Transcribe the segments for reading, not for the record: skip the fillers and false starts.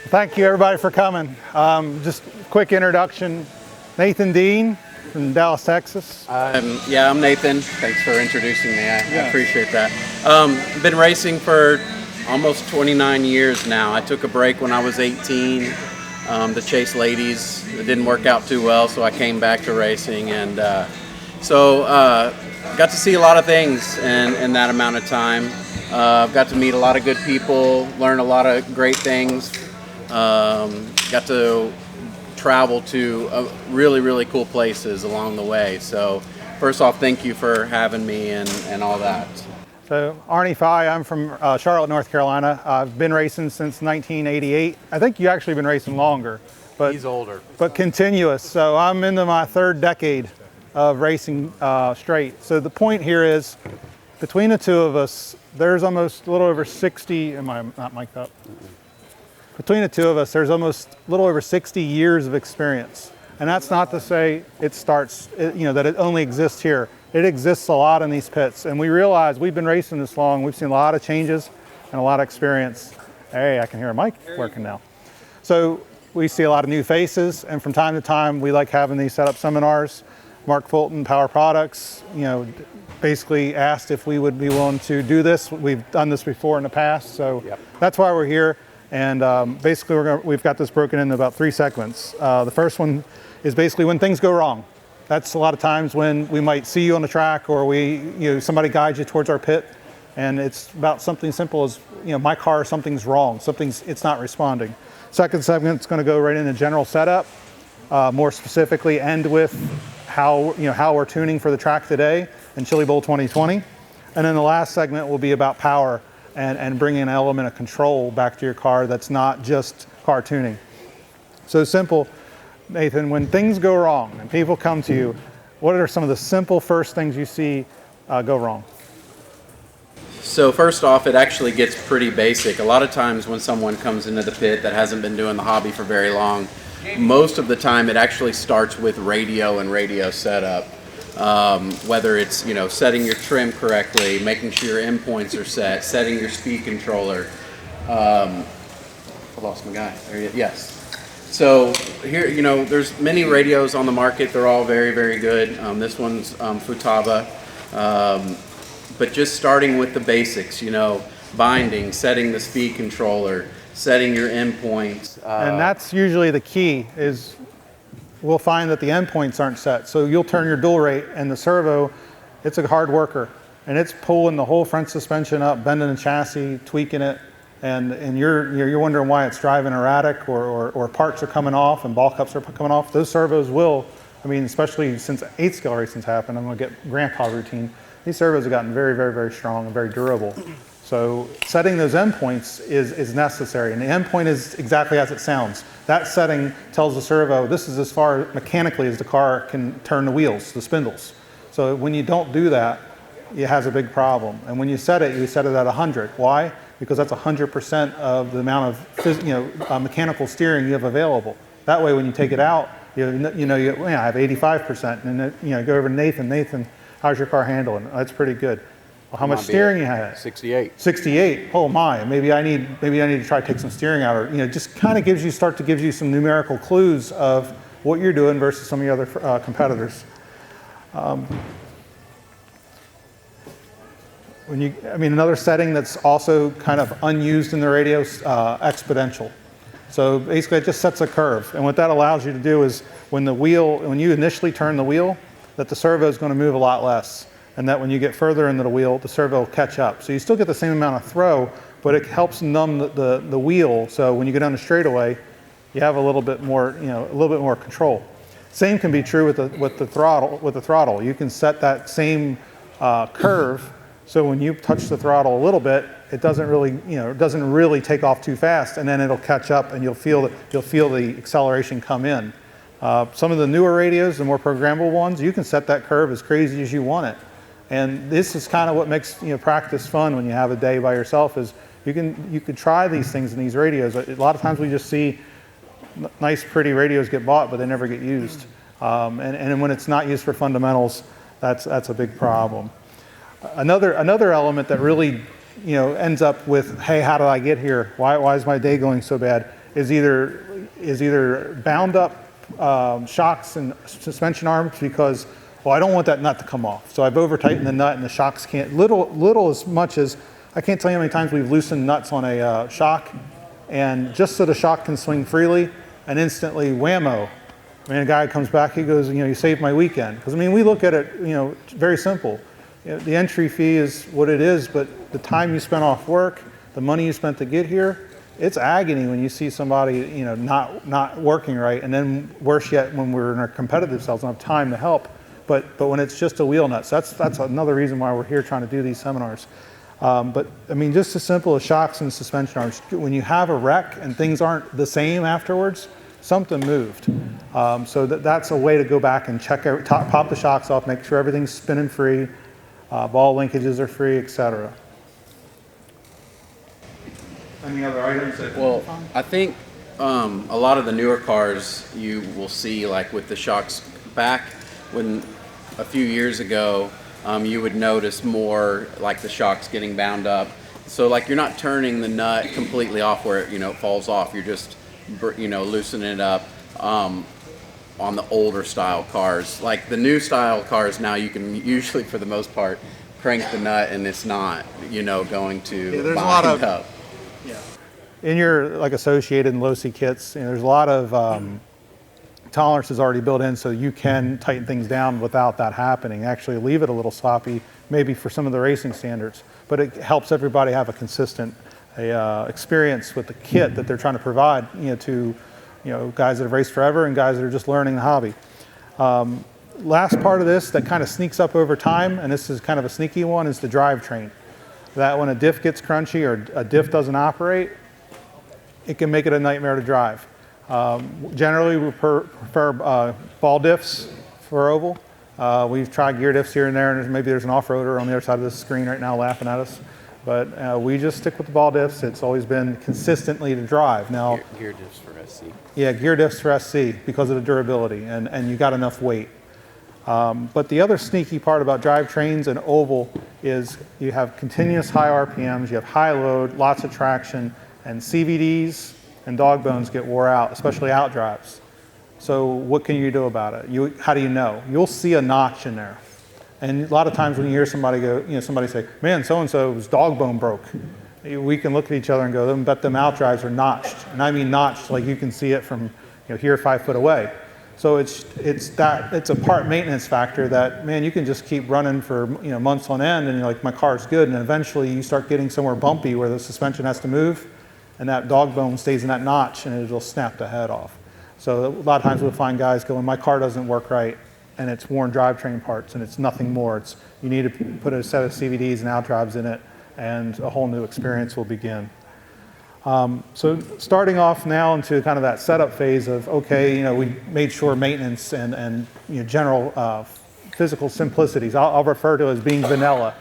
Thank you everybody for coming. Just a quick introduction. Nathan Dean from Dallas, Texas. I'm Nathan. Thanks for introducing me. I appreciate that. Been racing for almost 29 years now. I took a break when I was 18 to chase ladies. It didn't work out too well, so I came back to racing, and got to see a lot of things in that amount of time. Got to meet a lot of good people, learn a lot of great things. Got to travel to really, really cool places along the way. So first off, thank you for having me and all that. So Arnie, I'm from Charlotte, North Carolina. I've been racing since 1988. I think you actually been racing longer, but He's older, but continuous. So I'm into my third decade of racing straight. So the point here is, between the two of us, there's almost a little over 60. Am I not mic'd up? Between the two of us, there's almost a little over 60 years of experience. And that's not to say that it only exists here. It exists a lot in these pits. And we realize we've been racing this long. We've seen a lot of changes and a lot of experience. Hey, I can hear a mic working now. So we see a lot of new faces. And from time to time, we like having these setup seminars. Mark Fulton, Power Products, basically asked if we would be willing to do this. We've done this before in the past. So That's why we're here. And basically, we've got this broken into about 3 segments. The first one is basically when things go wrong. That's a lot of times when we might see you on the track, or somebody guides you towards our pit, and it's about something simple as my car, something's wrong, it's not responding. Second segment is going to go right into general setup, more specifically end with how we're tuning for the track today in Chili Bowl 2020, and then the last segment will be about power. And bringing an element of control back to your car that's not just car tuning. So simple, Nathan, when things go wrong and people come to you, what are some of the simple first things you see go wrong? So first off, it actually gets pretty basic. A lot of times when someone comes into the pit that hasn't been doing the hobby for very long, most of the time it actually starts with radio and radio setup. Whether it's setting your trim correctly, making sure your endpoints are set, setting your speed controller. I lost my guy. There he is. Yes. So here, there's many radios on the market. They're all very, very good. This one's Futaba. But just starting with the basics, binding, setting the speed controller, setting your endpoints. And that's usually the key is, we'll find that the endpoints aren't set. So you'll turn your dual rate, and the servo, it's a hard worker. And it's pulling the whole front suspension up, bending the chassis, tweaking it. And you're wondering why it's driving erratic, or parts are coming off and ball cups are coming off. Those servos will, especially since 8-scale racing's happened, I'm going to get grandpa routine. These servos have gotten very, very, very strong and very durable. So setting those endpoints is necessary, and the endpoint is exactly as it sounds. That setting tells the servo this is as far mechanically as the car can turn the wheels, the spindles. So when you don't do that, it has a big problem. And when you set it at 100. Why? Because that's 100% of the amount of mechanical steering you have available. That way, when you take it out, I have 85%, and then go over to Nathan. Nathan, how's your car handling? That's pretty good. Well, how much steering you had? 68. 68. Oh my! Maybe I need to try to take some steering out, or just kind of gives you some numerical clues of what you're doing versus some of your other competitors. Another setting that's also kind of unused in the radio is exponential. So basically, it just sets a curve, and what that allows you to do is when you initially turn the wheel, that the servo is going to move a lot less. And that when you get further into the wheel, the servo will catch up. So you still get the same amount of throw, but it helps numb the wheel. So when you go down the straightaway, you have a little bit more control. Same can be true with the throttle. You can set that same curve, so when you touch the throttle a little bit, it doesn't really take off too fast, and then it'll catch up, and you'll feel the acceleration come in. Some of the newer radios, the more programmable ones, you can set that curve as crazy as you want it. And this is kind of what makes practice fun when you have a day by yourself. Is you could try these things in these radios. A lot of times we just see nice, pretty radios get bought, but they never get used. And when it's not used for fundamentals, that's a big problem. Another element that really ends up with, hey, how did I get here? Why is my day going so bad? is either bound up shocks and suspension arms because, well, I don't want that nut to come off. So I've over tightened the nut and the shocks can't, little as much as, I can't tell you how many times we've loosened nuts on a shock, and just so the shock can swing freely, and instantly whammo. I mean, a guy comes back, he goes, you saved my weekend. Because I mean, we look at it, very simple. The entry fee is what it is, but the time you spent off work, the money you spent to get here, it's agony when you see somebody, not working right, and then worse yet when we're in our competitive cells and have time to help. But when it's just a wheel nut, so that's another reason why we're here trying to do these seminars. But I mean, just as simple as shocks and suspension arms. When you have a wreck and things aren't the same afterwards, something moved. So that's a way to go back and check, pop the shocks off, make sure everything's spinning free, ball linkages are free, etc. Any other items? Well, I think a lot of the newer cars you will see, like with the shocks back, when a few years ago, you would notice more like the shocks getting bound up. So like you're not turning the nut completely off where it falls off. You're just loosening it up on the older style cars. Like the new style cars now, you can usually, for the most part, crank the nut and it's not going to bind up. Yeah. In your associated and low-C kits, there's a lot of tolerances already built in, so you can tighten things down without that happening. Actually leave it a little sloppy, maybe for some of the racing standards, but it helps everybody have a consistent experience with the kit that they're trying to provide to guys that have raced forever and guys that are just learning the hobby. Last part of this that kind of sneaks up over time, and this is kind of a sneaky one, is the drivetrain. That when a diff gets crunchy or a diff doesn't operate, it can make it a nightmare to drive. Generally, we prefer ball diffs for oval. We've tried gear diffs here and there, and maybe there's an off-roader on the other side of the screen right now laughing at us. But we just stick with the ball diffs. It's always been consistently to drive. Now, gear diffs for SC. Yeah, gear diffs for SC because of the durability, and you got enough weight. But the other sneaky part about drivetrains and oval is you have continuous high RPMs, you have high load, lots of traction, and CVDs and dog bones get wore out, especially out drives. So what can you do about it? How do you know? You'll see a notch in there. And a lot of times when you hear somebody somebody say, man, so-and-so's dog bone broke. We can look at each other and go, I bet them out drives are notched. And I mean notched, like you can see it from here 5 foot away. So it's a part maintenance factor that, man, you can just keep running for months on end and you're like, my car's good, and eventually you start getting somewhere bumpy where the suspension has to move and that dog bone stays in that notch and it'll snap the head off. So a lot of times we'll find guys going, my car doesn't work right and it's worn drivetrain parts and it's nothing more. You need to put a set of CVDs and out drives in it and a whole new experience will begin. So starting off now into kind of that setup phase of, okay, we made sure maintenance and general physical simplicities, I'll refer to as being vanilla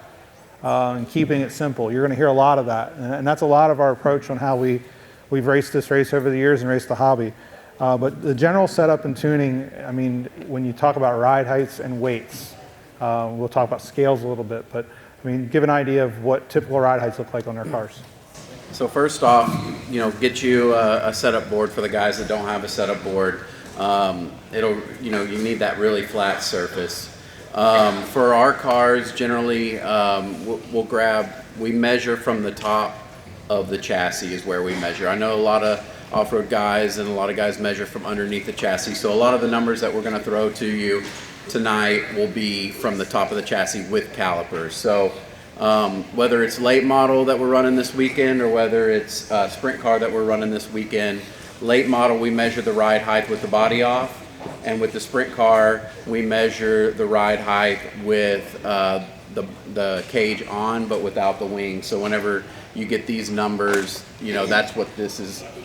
and keeping it simple. You're going to hear a lot of that, and that's a lot of our approach on how we've raced this race over the years and raced the hobby. But the general setup and tuning, I mean, when you talk about ride heights and weights, we'll talk about scales a little bit, but I mean, give an idea of what typical ride heights look like on their cars. So first off, get you a setup board for the guys that don't have a setup board. You need that really flat surface. For our cars, generally, we measure from the top of the chassis is where we measure. I know a lot of off-road guys and a lot of guys measure from underneath the chassis. So a lot of the numbers that we're going to throw to you tonight will be from the top of the chassis with calipers. So whether it's late model that we're running this weekend or whether it's a sprint car that we're running this weekend, late model we measure the ride height with the body off, and with the sprint car we measure the ride height with the cage on but without the wing. So whenever you get these numbers, that's what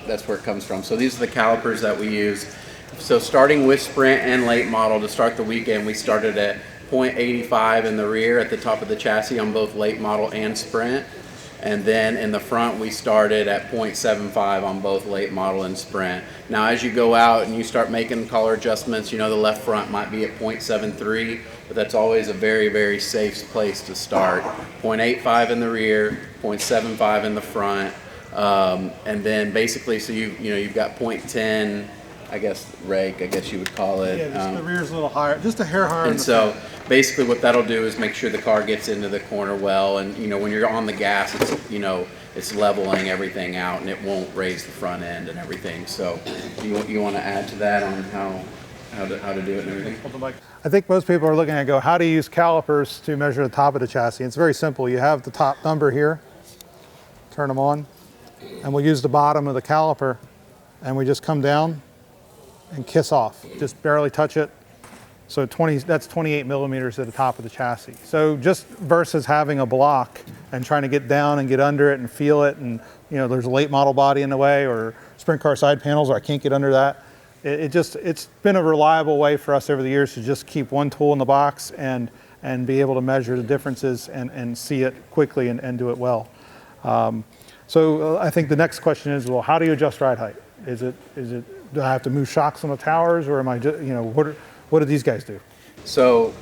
that's where it comes from. So these are the calipers that we use. So starting with sprint and late model to start the weekend, we started at 0.85 in the rear at the top of the chassis on both late model and sprint. And then in the front, we started at 0.75 on both late model and sprint. Now, as you go out and you start making color adjustments, the left front might be at 0.73, but that's always a very, very safe place to start. 0.85 in the rear, 0.75 in the front. And then basically, so you've got .10, I guess rake, I guess you would call it. Yeah, just the rear's a little higher, just a hair higher. And so basically what that'll do is make sure the car gets into the corner well, and when you're on the gas, it's leveling everything out and it won't raise the front end and everything. So you want to add to that on how to do it and everything? I think most people are looking at how to use calipers to measure the top of the chassis. It's very simple. You have the top number here, turn them on, and we'll use the bottom of the caliper, and we just come down and kiss off, just barely touch it. So that's 28 millimeters at the top of the chassis. So just versus having a block and trying to get down and get under it and feel it, and there's a late model body in the way or sprint car side panels, or I can't get under that. It's been a reliable way for us over the years to just keep one tool in the box and be able to measure the differences and see it quickly and do it well. So I think the next question is, well, how do you adjust ride height? Do I have to move shocks on the towers, or am I just, what do these guys do? So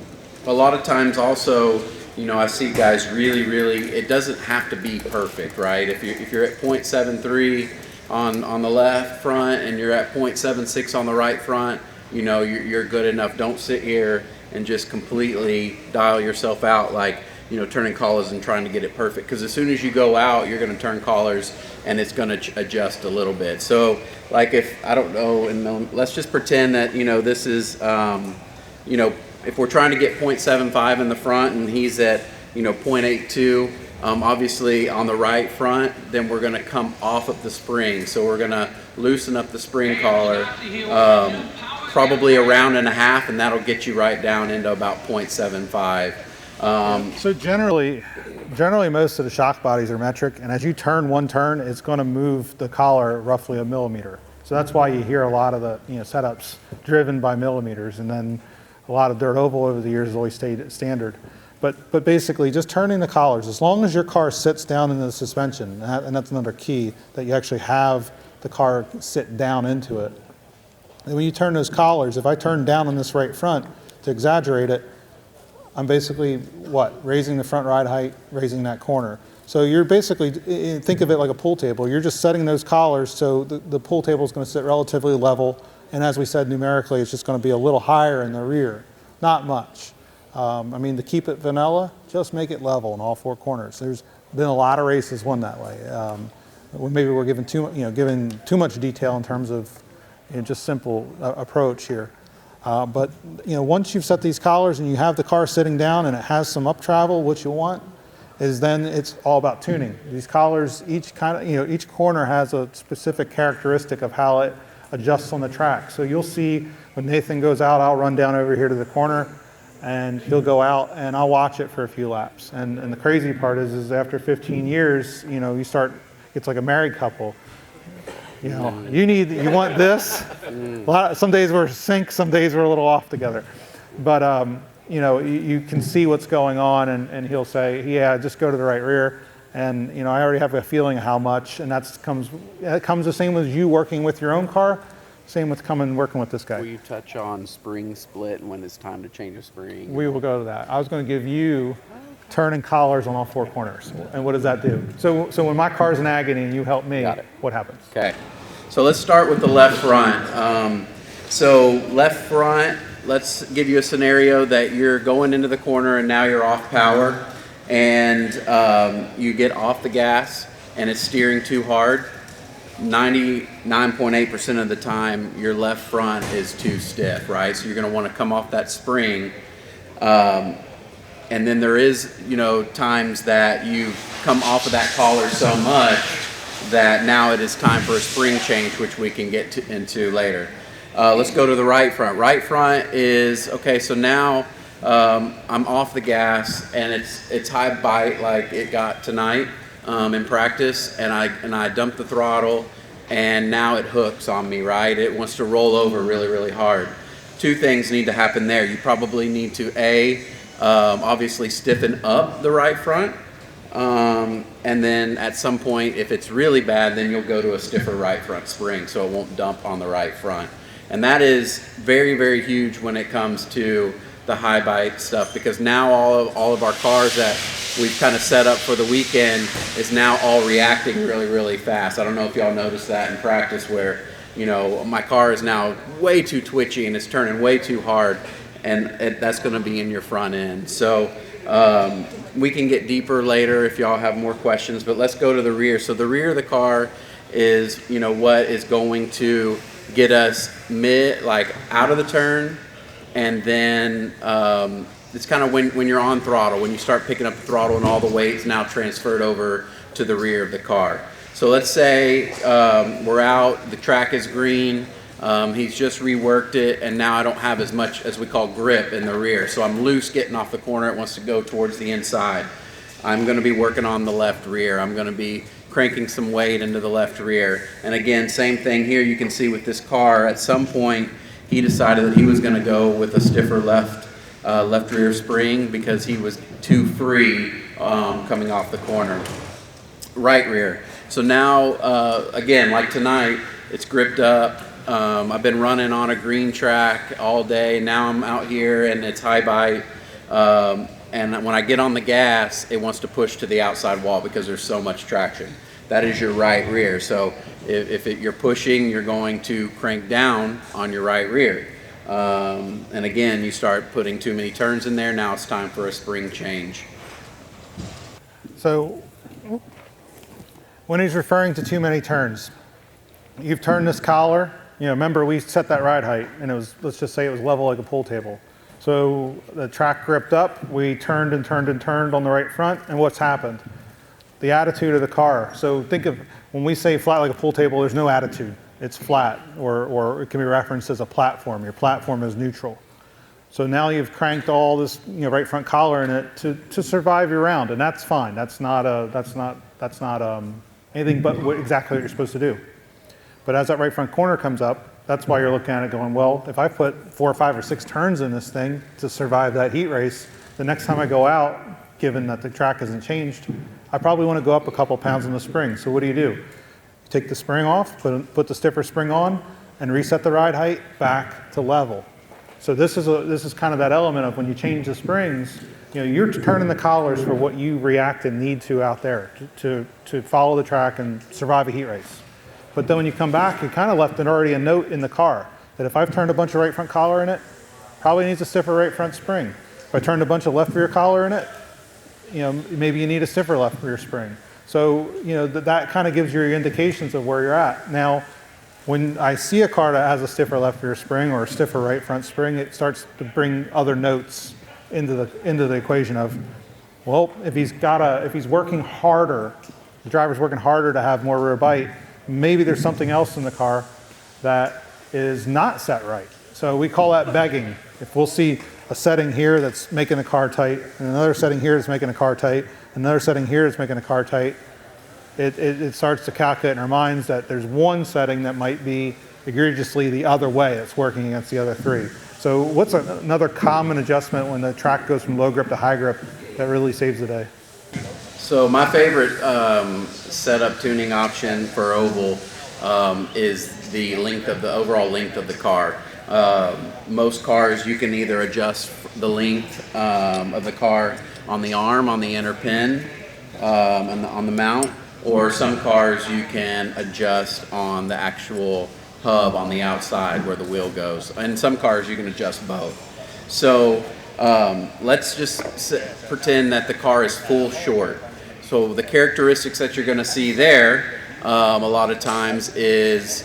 a lot of times also, I see guys really, it doesn't have to be perfect, right? If you're at .73 on the left front and you're at .76 on the right front, you're good enough. Don't sit here and just completely dial yourself out like, turning collars and trying to get it perfect. Because as soon as you go out, you're going to turn collars and it's going to adjust a little bit. So like if, I don't know, and let's just pretend that, this is, if we're trying to get .75 in the front and he's at, .82, obviously on the right front, then we're going to come off of the spring. So we're going to loosen up the spring collar, probably a round and a half, and that'll get you right down into about .75. So generally most of the shock bodies are metric, and as you turn one turn, it's going to move the collar roughly a millimeter. So that's why you hear a lot of the setups driven by millimeters, and then a lot of dirt oval over the years has always stayed standard. But basically just turning the collars, as long as your car sits down into the suspension, and that's another key, that you actually have the car sit down into it. And when you turn those collars, if I turn down on this right front to exaggerate it, I'm basically raising the front ride height, raising that corner. So you're basically, think of it like a pool table. You're just setting those collars so the pool table is going to sit relatively level, and as we said numerically, it's just going to be a little higher in the rear, not much. To keep it vanilla, just make it level in all four corners. There's been a lot of races won that way. Maybe we're giving too much detail in terms of just simple approach here. But once you've set these collars and you have the car sitting down and it has some up travel, what you want is then it's all about tuning. These collars, each corner has a specific characteristic of how it adjusts on the track. So you'll see when Nathan goes out, I'll run down over here to the corner and he'll go out and I'll watch it for a few laps. And the crazy part is after 15 years, it's like a married couple. You want this. Some days we're sync, some days we're a little off together. But you can see what's going on, and he'll say, yeah, just go to the right rear. And I already have a feeling of how much, and that comes the same as you working with your own car. Same with working with this guy. Will you touch on spring split and when it's time to change a spring? We will go to that. I was going to give you turning collars on all four corners. And what does that do? So when my car's in agony and you help me, what happens? Okay. So let's start with the left front. So left front, let's give you a scenario that you're going into the corner and now you're off power and you get off the gas and it's steering too hard. 99.8% of the time your left front is too stiff, right? So you're going to want to come off that spring. And then there is, times that you come off of that collar so much that now it is time for a spring change, which we can get into later. Let's go to the right front. Right front is, okay, so now I'm off the gas and it's high bite like it got tonight in practice, and I dump the throttle and now it hooks on me, right? It wants to roll over really, really hard. Two things need to happen there. You probably need to obviously stiffen up the right front, and then at some point, if it's really bad, then you'll go to a stiffer right front spring so it won't dump on the right front. And that is very, very huge when it comes to the high bite stuff, because now all of our cars that we've kind of set up for the weekend is now all reacting really, really fast. I don't know if y'all noticed that in practice where, you know, my car is now way too twitchy and it's turning way too hard, and that's going to be in your front end. So we can get deeper later if y'all have more questions, but let's go to the rear. So the rear of the car is, you know, what is going to get us like out of the turn, and then it's kind of when you're on throttle, when you start picking up the throttle and all the weight's now transferred over to the rear of the car. So let's say we're out, the track is green, he's just reworked it, and now I don't have as much as we call grip in the rear. So I'm loose getting off the corner, it wants to go towards the inside. I'm going to be working on the left rear. I'm going to be cranking some weight into the left rear. And again, same thing here, you can see with this car, at some point he decided that he was going to go with a stiffer left rear spring because he was too free coming off the corner. Right rear. So now, again, like tonight, it's gripped up. I've been running on a green track all day. Now I'm out here and it's high bite. And when I get on the gas, it wants to push to the outside wall because there's so much traction. That is your right rear. So if you're pushing, you're going to crank down on your right rear. And again, you start putting too many turns in there. Now it's time for a spring change. So when he's referring to too many turns, you've turned this collar. You know, remember we set that ride height, and it was, let's just say it was level like a pool table. So the track gripped up, we turned and turned and turned on the right front, and what's happened? The attitude of the car. So think of, when we say flat like a pool table, there's no attitude. It's flat, or it can be referenced as a platform. Your platform is neutral. So now you've cranked all this, you know, right front collar in it to survive your round, and that's fine. That's not anything but exactly what you're supposed to do. But as that right front corner comes up, that's why you're looking at it going, well, if I put 4 or 5 or 6 turns in this thing to survive that heat race, the next time I go out, given that the track hasn't changed, I probably want to go up a couple pounds in the spring. So what do? You take the spring off, put the stiffer spring on, and reset the ride height back to level. So this is kind of that element of when you change the springs, you know, you're turning the collars for what you react and need to out there to follow the track and survive a heat race. But then when you come back, you kind of left already a note in the car that if I've turned a bunch of right front collar in it, probably needs a stiffer right front spring. If I turned a bunch of left rear collar in it, you know, maybe you need a stiffer left rear spring. So, you know, that kind of gives you your indications of where you're at. Now, when I see a car that has a stiffer left rear spring or a stiffer right front spring, it starts to bring other notes into the equation of, well, if he's working harder, the driver's working harder to have more rear bite, maybe there's something else in the car that is not set right. So we call that begging. If we'll see a setting here that's making the car tight, and another setting here that's making the car tight, another setting here that's making the car tight, it starts to calculate in our minds that there's one setting that might be egregiously the other way that's working against the other 3. So what's another common adjustment when the track goes from low grip to high grip that really saves the day? So my favorite setup tuning option for oval is the overall length of the car. Most cars you can either adjust the length of the car on the arm, on the inner pin, on the mount, or some cars you can adjust on the actual hub on the outside where the wheel goes. And some cars you can adjust both. So let's just pretend that the car is full short. So the characteristics that you're going to see there a lot of times is,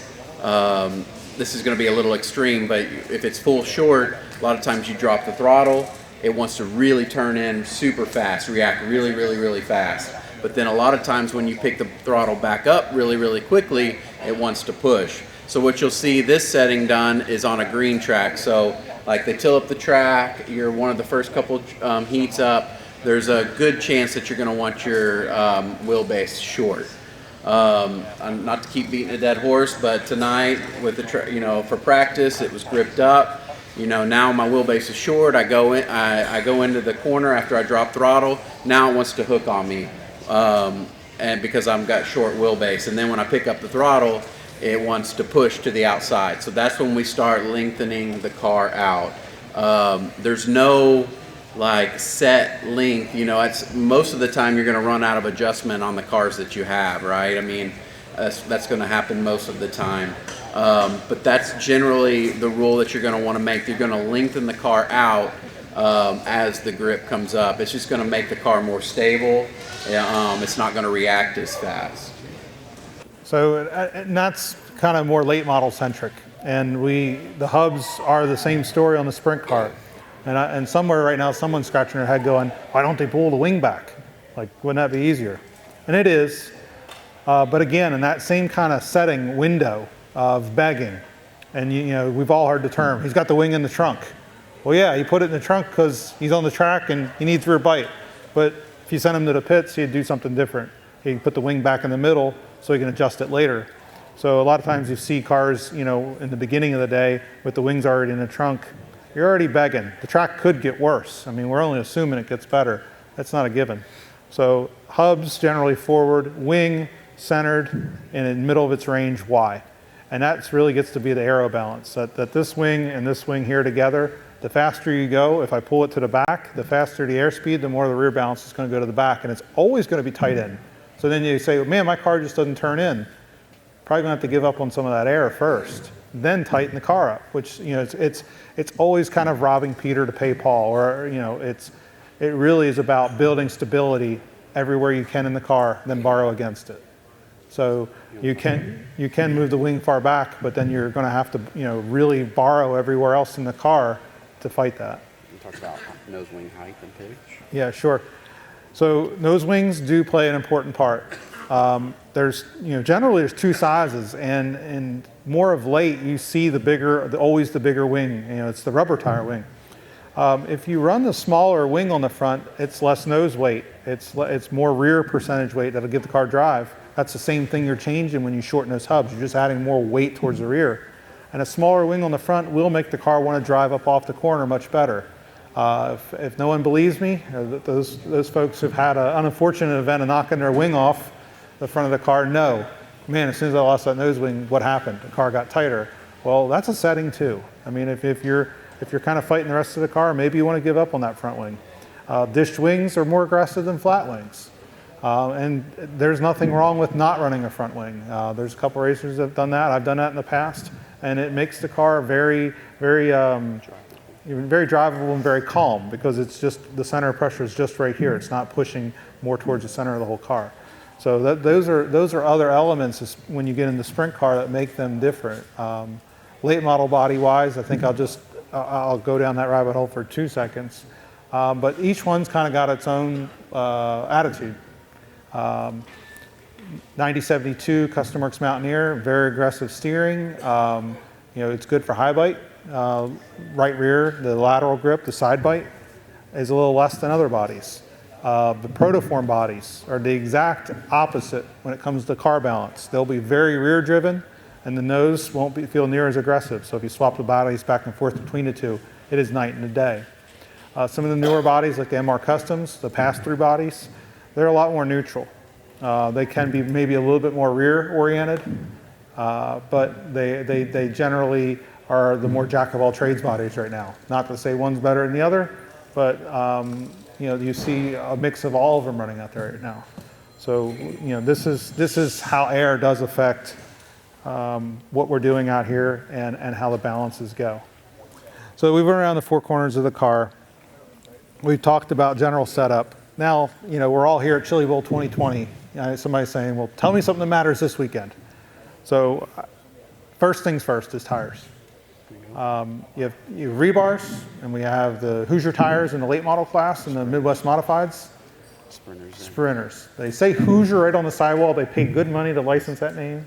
this is going to be a little extreme, but if it's full short, a lot of times you drop the throttle, it wants to really turn in super fast, react really, really, really fast. But then a lot of times when you pick the throttle back up really, really quickly, it wants to push. So what you'll see this setting done is on a green track. So like they till up the track, you're one of the first couple heats up, there's a good chance that you're going to want your wheelbase short. Not to keep beating a dead horse, but tonight with the for practice it was gripped up. You know, now my wheelbase is short. I go into the corner after I drop throttle. Now it wants to hook on me, and because I've got short wheelbase. And then when I pick up the throttle, it wants to push to the outside. So that's when we start lengthening the car out. There's no like set length, it's most of the time you're going to run out of adjustment on the cars that you have, right? I mean, that's going to happen most of the time. But that's generally the rule that you're going to want to make. You're going to lengthen the car out as the grip comes up. It's just going to make the car more stable. It's not going to react as fast. So and that's kind of more late model centric. And the hubs are the same story on the sprint car. And somewhere right now, someone's scratching their head going, why don't they pull the wing back? Like, wouldn't that be easier? And it is. But again, in that same kind of setting window of begging, and we've all heard the term, he's got the wing in the trunk. Well, yeah, he put it in the trunk because he's on the track and he needs rear bite. But if you sent him to the pits, he'd do something different. He'd put the wing back in the middle so he can adjust it later. So a lot of times you see cars, in the beginning of the day with the wings already in the trunk, you're already begging. The track could get worse. I mean, we're only assuming it gets better. That's not a given. So hubs generally forward, wing centered, and in the middle of its range, Y. And that really gets to be the aero balance, that this wing and this wing here together, the faster you go, if I pull it to the back, the faster the airspeed, the more the rear balance is going to go to the back, and it's always going to be tight in. So then you say, man, my car just doesn't turn in. Probably going to have to give up on some of that air first, then tighten the car up, which, it's always kind of robbing Peter to pay Paul, or, it really is about building stability everywhere you can in the car, then borrow against it. So you can move the wing far back, but then you're going to have to, really borrow everywhere else in the car to fight that. You talk about nose wing height and pitch. Yeah, sure. So nose wings do play an important part. Generally there's two sizes, and more of late you see always the bigger wing. It's the rubber tire wing. If you run the smaller wing on the front, it's less nose weight. It's more rear percentage weight that'll give the car drive. That's the same thing you're changing when you shorten those hubs. You're just adding more weight towards the rear. And a smaller wing on the front will make the car want to drive up off the corner much better. If no one believes me, those folks who've had an unfortunate event of knocking their wing off the front of the car know, man, as soon as I lost that nose wing, what happened? The car got tighter. Well, that's a setting too. I mean, if you're kind of fighting the rest of the car, maybe you want to give up on that front wing. Dished wings are more aggressive than flat wings. And there's nothing wrong with not running a front wing. There's a couple racers that have done that. I've done that in the past, and it makes the car very, very, very drivable and very calm, because it's just the center of pressure is just right here. It's not pushing more towards the center of the whole car. So those are other elements when you get in the sprint car that make them different. Late model body wise, I think I'll go down that rabbit hole for 2 seconds. But each one's kind of got its own attitude. 9072 Custom Works Mountaineer, very aggressive steering. It's good for high bite. Right rear, the lateral grip, the side bite is a little less than other bodies. The protoform bodies are the exact opposite when it comes to car balance. They'll be very rear driven, and the nose won't feel near as aggressive. So if you swap the bodies back and forth between the two, it is night and day. Some of the newer bodies, like the MR Customs, the pass-through bodies, they're a lot more neutral. They can be maybe a little bit more rear-oriented, but they generally are the more jack-of-all-trades bodies right now. Not to say one's better than the other, but you see a mix of all of them running out there right now. So this is how air does affect what we're doing out here and how the balances go. So we went around the four corners of the car. We talked about general setup. Now, we're all here at Chili Bowl 2020. Somebody's saying, well, tell me something that matters this weekend. So first things first is tires. You have rebars, and we have the Hoosier tires in the late model class and the Midwest Modifieds. Sprinters. They say Hoosier right on the sidewall. They pay good money to license that name.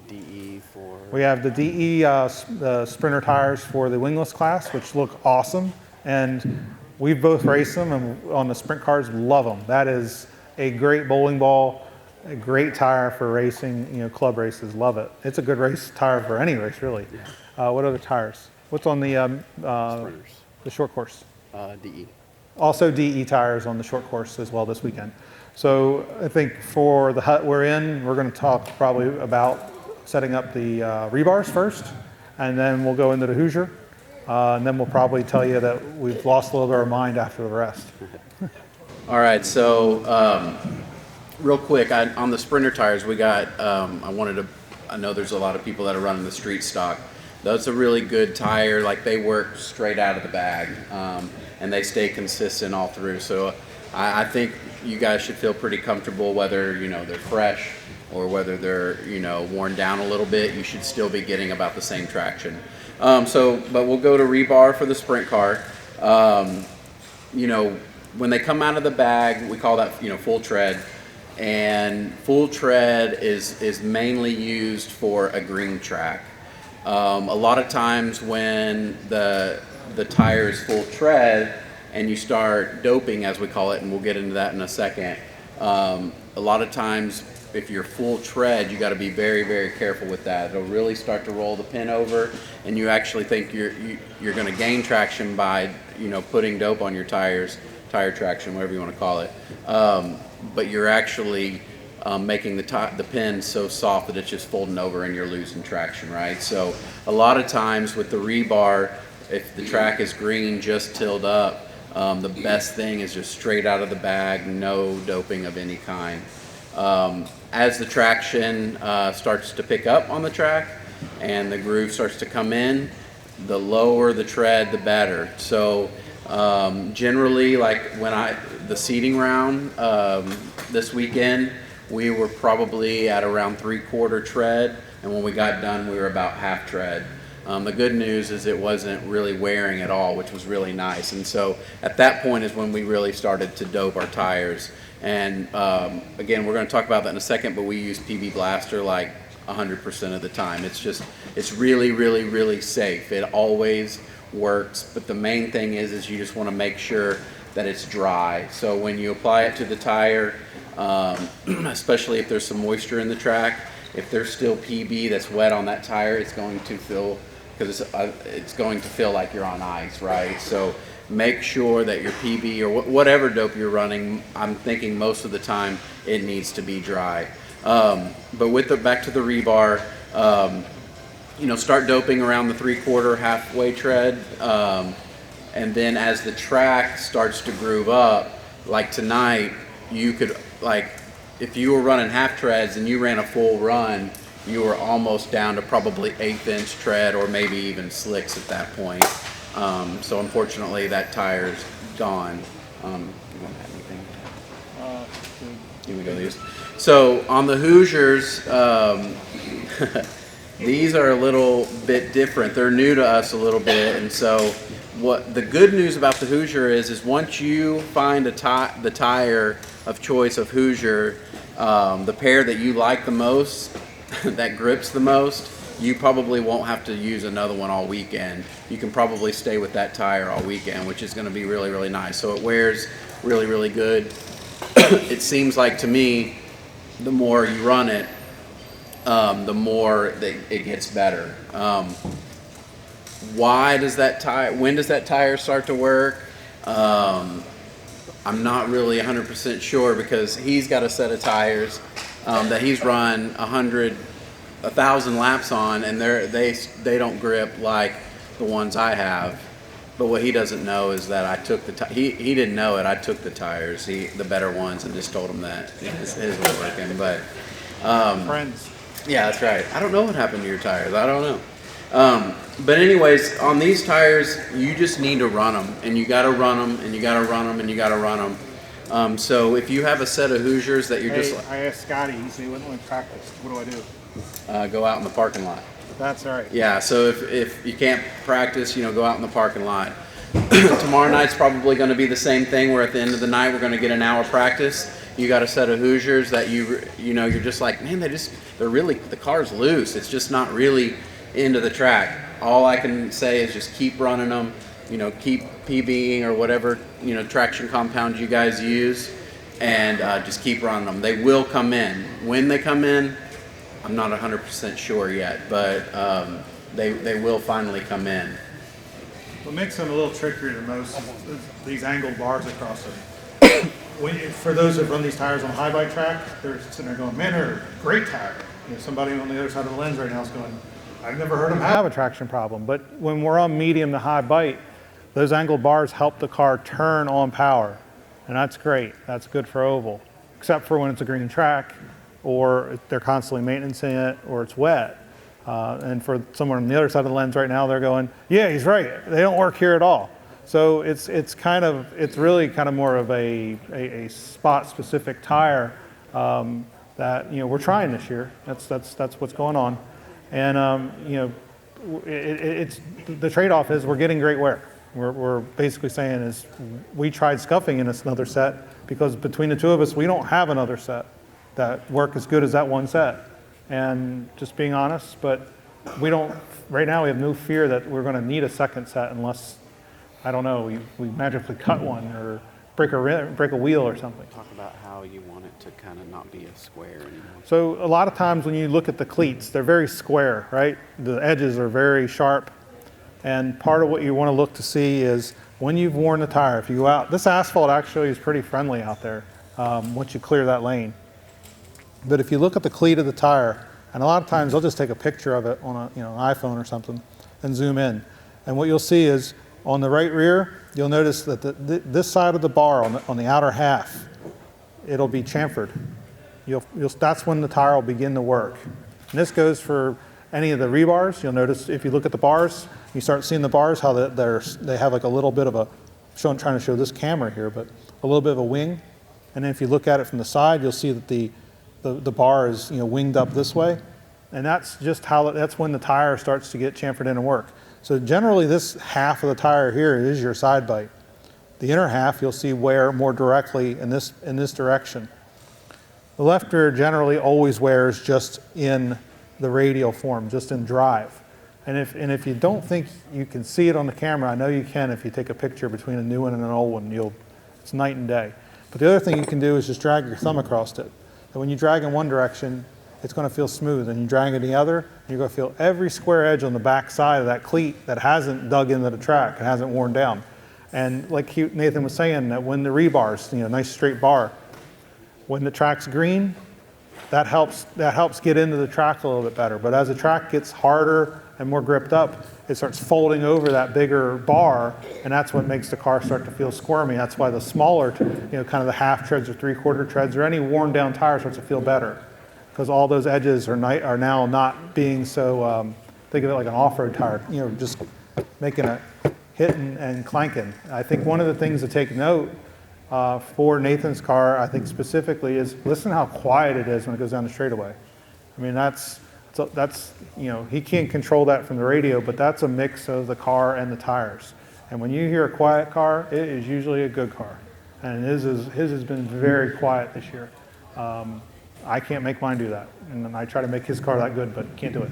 DE for... We have the DE the Sprinter tires for the wingless class, which look awesome. And we've both raced them, and on the sprint cars, love them. That is a great bowling ball, a great tire for racing, club races, love it. It's a good race tire for any race, really. What other tires? What's on the short course? DE. Also DE tires on the short course as well this weekend. So I think for the hut we're in, we're going to talk probably about setting up the rebars first, and then we'll go into the Hoosier. and then we'll probably tell you that we've lost a little bit of our mind after the rest. All right, so real quick, on the Sprinter tires, we got, I know there's a lot of people that are running the street stock. That's a really good tire, like they work straight out of the bag, and they stay consistent all through. So I think you guys should feel pretty comfortable whether, they're fresh or whether they're, worn down a little bit, you should still be getting about the same traction. But we'll go to rebar for the sprint car. When they come out of the bag, we call that, full tread. And full tread is mainly used for a green track. A lot of times when the tire is full tread and you start doping, as we call it, and we'll get into that in a second, a lot of times if you're full tread, you got to be very, very careful with that. It'll really start to roll the pin over, and you actually think you're going to gain traction by putting dope on your tires, tire traction, whatever you want to call it. But you're actually making the pin so soft that it's just folding over and you're losing traction, right? So a lot of times with the rebar, if the track is green, just tilled up, the best thing is just straight out of the bag, no doping of any kind. As the traction starts to pick up on the track and the groove starts to come in, the lower the tread, the better. So generally, like the seeding round this weekend, we were probably at around 3/4 tread, and when we got done, we were about half tread. The good news is it wasn't really wearing at all, which was really nice. And so at that point is when we really started to dope our tires. And again, we're going to talk about that in a second, but we use PB Blaster like 100% of the time. It's really, really, really safe. It always works, but the main thing is you just want to make sure that it's dry. So when you apply it to the tire, especially if there's some moisture in the track, if there's still PB that's wet on that tire, it's going to feel, because it's going to feel like you're on ice, right? So make sure that your PB or whatever dope you're running, I'm thinking most of the time it needs to be dry. But back to the rebar, start doping around the 3/4 halfway tread, and then as the track starts to groove up, like tonight, you could, like, if you were running half treads and you ran a full run, you were almost down to probably 1/8" tread or maybe even slicks at that point. So unfortunately, that tire's gone. You want to add anything? Here we go. These. So on the Hoosiers, these are a little bit different. They're new to us a little bit, and so what the good news about the Hoosier is once you find the tire of choice of Hoosier, the pair that you like the most, that grips the most, you probably won't have to use another one all weekend. You can probably stay with that tire all weekend, which is going to be really, really nice. So it wears really, really good. It seems like to me, the more you run it, the more it gets better. When does that tire start to work? I'm not really 100% sure, because he's got a set of tires that he's run 1,000 laps on, and they don't grip like the ones I have. But what he doesn't know is that I took he didn't know it. I took the tires, the better ones, and just told him that his was working. But Friends. yeah, that's right. I don't know what happened to your tires. I don't know. But anyways, on these tires, you just need to run them, and you got to run them, and you got to run them, and you got to run them. So if you have a set of Hoosiers that you're I asked Scotty. He said he wouldn't let me practice. What do I do? go out in the parking lot. That's all right. Yeah, so if you can't practice, go out in the parking lot. Tomorrow night's probably going to be the same thing, where at the end of the night we're going to get an hour practice. You got a set of Hoosiers that you're just like, man, the car's loose. It's just not really into the track. All I can say is just keep running them, keep PBing or whatever, traction compound you guys use, and just keep running them. They will come in. When they come in, I'm not 100% sure yet, but they will finally come in. What makes them a little trickier than most is these angled bars across them. For those that run these tires on high bike track, they're sitting there going, man, they're a great tire. Somebody on the other side of the lens right now is going, I've never heard them have a traction problem. But when we're on medium to high bite, those angled bars help the car turn on power. And that's great. That's good for oval, except for when it's a green track or they're constantly maintaining it or it's wet. And for someone on the other side of the lens right now, they're going, yeah, he's right. They don't work here at all. So it's really kind of more of a spot specific tire that we're trying this year. That's what's going on. And it's the trade-off is we're getting great wear. We're basically saying is we tried scuffing in another set because between the two of us, we don't have another set that work as good as that one set. And just being honest, but we don't, right now we have no fear that we're going to need a second set unless, I don't know, we magically cut one or break a wheel or something. Talk about how you want it to kind of not be a square anymore. So a lot of times when you look at the cleats, they're very square, right? The edges are very sharp. And part of what you want to look to see is when you've worn the tire, if you go out, this asphalt actually is pretty friendly out there once you clear that lane. But if you look at the cleat of the tire, and a lot of times I'll just take a picture of it on an iPhone or something and zoom in. And what you'll see is on the right rear, you'll notice that this side of the bar on the outer half, it'll be chamfered. That's when the tire will begin to work. And this goes for any of the rebars. You'll notice if you look at the bars, you start seeing the bars, how they have like a little bit of a, I'm trying to show this camera here, but a little bit of a wing. And then if you look at it from the side, you'll see that the bar is winged up this way. And that's just that's when the tire starts to get chamfered in and work. So generally this half of the tire here is your side bite. The inner half you'll see wear more directly in this direction. The left rear generally always wears just in the radial form, just in drive. And if you don't think you can see it on the camera, I know you can if you take a picture between a new one and an old one. It's night and day. But the other thing you can do is just drag your thumb across it. And when you drag in one direction, it's going to feel smooth. And you drag in the other, you're going to feel every square edge on the back side of that cleat that hasn't dug into the track and hasn't worn down. And like Nathan was saying, that when the rebars, nice straight bar, when the track's green, that helps get into the track a little bit better. But as the track gets harder and more gripped up, it starts folding over that bigger bar, and that's what makes the car start to feel squirmy. That's why the smaller, kind of the half treads or three-quarter treads or any worn down tire starts to feel better, because all those edges are now not being so, think of it like an off-road tire, just making it hitting and clanking. I think one of the things to take note for Nathan's car, I think specifically, is listen how quiet it is when it goes down the straightaway. I mean, that's he can't control that from the radio, but that's a mix of the car and the tires. And when you hear a quiet car, it is usually a good car. And his has been very quiet this year. I can't make mine do that. And I try to make his car that good, but can't do it.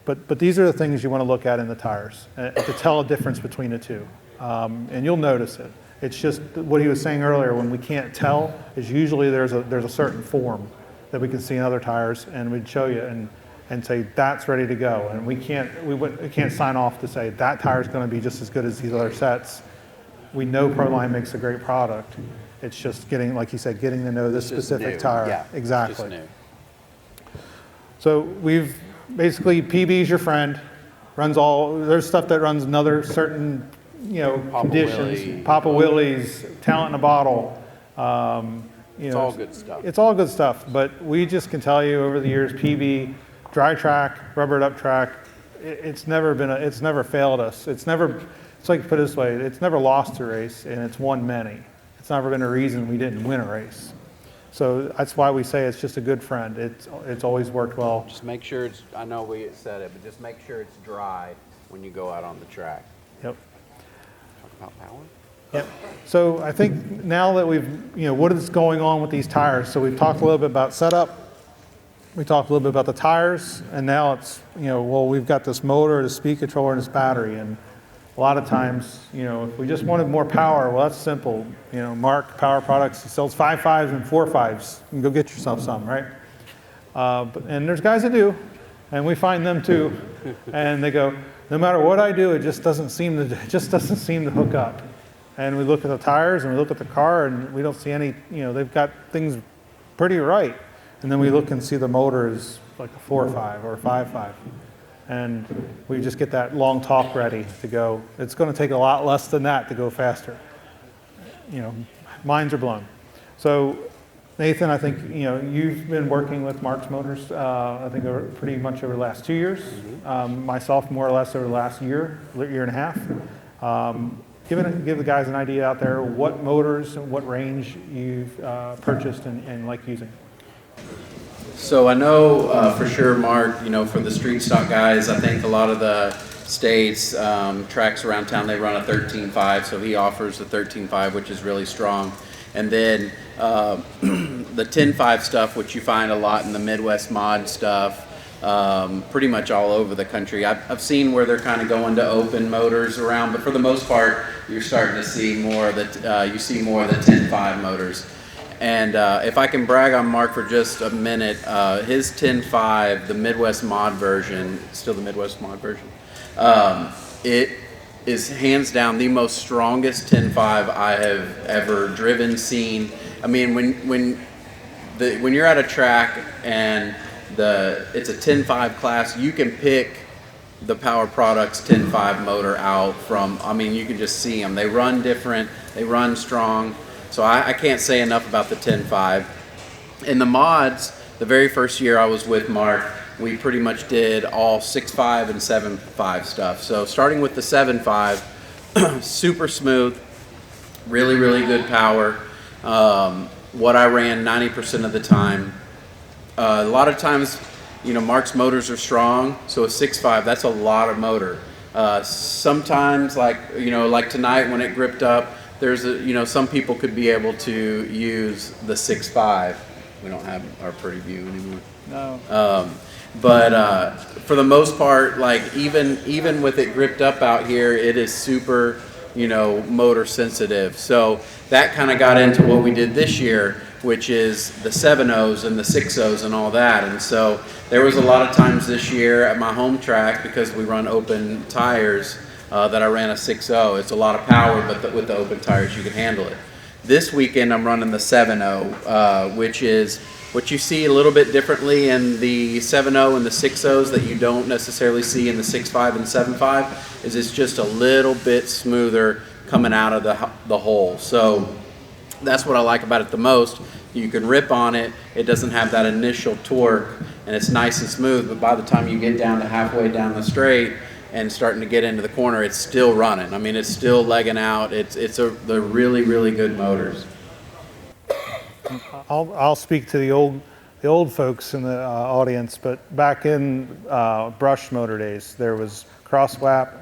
But these are the things you want to look at in the tires to tell a difference between the two. And you'll notice it. It's just what he was saying earlier, when we can't tell, is usually there's a certain form that we can see in other tires, and we'd show you and say that's ready to go. And we can't sign off to say that tire is going to be just as good as these other sets. We know Proline makes a great product. It's just getting, like you said, getting to know this specific tire. Yeah, exactly. Just new. So we've basically, PB's your friend. There's stuff that runs another certain conditions. Papa Willie's, Talent in a Bottle. It's all good stuff. It's all good stuff, but we just can tell you over the years, PB, dry track, rubbered up track, it's never failed us. It's like, put it this way, it's never lost a race, and it's won many. It's never been a reason we didn't win a race. So that's why we say it's just a good friend. It's always worked well. Just make sure I know we said it, but just make sure it's dry when you go out on the track. Yep. Talk about power. Yep. So I think now that we've, what is going on with these tires? So we've talked a little bit about setup. We talked a little bit about the tires, and now it's, we've got this motor, the speed controller, and this battery. And a lot of times, if we just wanted more power, well, that's simple. Mark Power Products, he sells 5.5s and 4.5s. You can go get yourself some, right? And there's guys that do, and we find them too. And they go, no matter what I do, it just doesn't seem to hook up. And we look at the tires and we look at the car and we don't see any, they've got things pretty right. And then we look and see the motor is like a 4.5 or a 5.5. and we just get that long talk ready to go. It's going to take a lot less than that to go faster. You know, minds are blown. So Nathan, I think you've been working with Mark's Motors. I think pretty much over the last 2 years. Myself, more or less over the last year and a half. Give the guys an idea out there what motors and what range you've purchased and like using. So I know for sure, Mark, for the street stock guys, I think a lot of the states, tracks around town, they run a 13.5, so he offers the 13.5, which is really strong. And then the 10.5 stuff, which you find a lot in the Midwest mod stuff, pretty much all over the country. I've seen where they're kind of going to open motors around, but for the most part, you're starting to see more of the 10.5 motors. And if I can brag on Mark for just a minute, his 10.5, the Midwest mod version, still the Midwest mod version, it is hands down the most strongest 10.5 I have ever driven, seen. I mean, when you're at a track and it's a 10.5 class, you can pick the Power Products 10.5 motor out from, I mean, you can just see them. They run different, they run strong. So I can't say enough about the 10.5. In the mods, the very first year I was with Mark, we pretty much did all 6.5 and 7.5 stuff. So starting with the 7.5, super smooth, really, really good power. What I ran 90% of the time. A lot of times, Mark's motors are strong, so a 6.5, that's a lot of motor. Sometimes, like tonight when it gripped up, there's some people could be able to use the 6.5. We don't have our pretty view anymore. No. But for the most part, like even with it gripped up out here, it is super, motor sensitive. So that kind of got into what we did this year, which is the 7.0s and the 6.0s and all that. And so there was a lot of times this year at my home track, because we run open tires, that I ran a 6.0. It's a lot of power, but with the open tires, you can handle it. This weekend, I'm running the 7.0, which is what you see a little bit differently in the 7.0 and the 6.0s that you don't necessarily see in the 6.5 and 7.5, is it's just a little bit smoother coming out of the hole. So that's what I like about it the most. You can rip on it, it doesn't have that initial torque, and it's nice and smooth, but by the time you get down to halfway down the straight and starting to get into the corner, it's still running. I mean, it's still legging out. They're really, really good motors. I'll speak to the old folks in the audience, but back in brush motor days, there was cross wrap,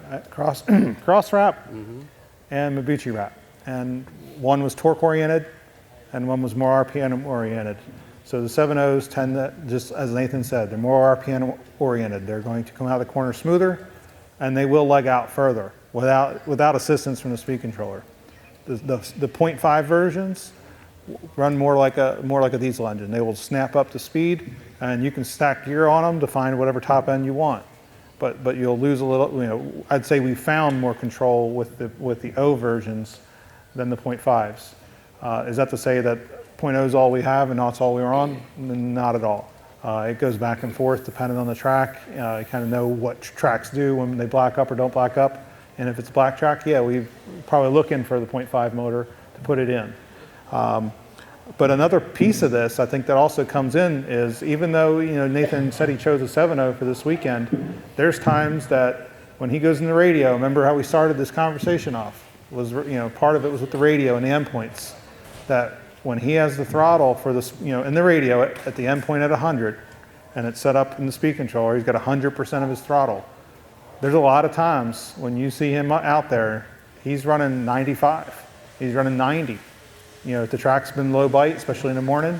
and Mabuchi wrap, and one was torque oriented, and one was more RPM oriented. So the 7.0s tend to, just as Nathan said, they're more RPM oriented. They're going to come out of the corner smoother, and they will leg out further without assistance from the speed controller. The 0.5 versions run more like a diesel engine. They will snap up to speed, and you can stack gear on them to find whatever top end you want. But you'll lose a little. I'd say we found more control with the O versions than the 0.5s. Is that to say that 0.0 is all we have and that's all we're on? Not at all. It goes back and forth depending on the track. You kind of know what tracks do when they black up or don't black up. And if it's a black track, yeah, we're probably looking for the 0.5 motor to put it in. But another piece of this, I think, that also comes in is, even though Nathan said he chose a 7.0 for this weekend, there's times that when he goes in the radio, remember how we started this conversation off, was part of it was with the radio and the endpoints, that when he has the throttle for this, in the radio at the endpoint at 100, and it's set up in the speed controller, he's got 100% of his throttle. There's a lot of times when you see him out there, he's running 95, he's running 90. If the track's been low bite, especially in the morning,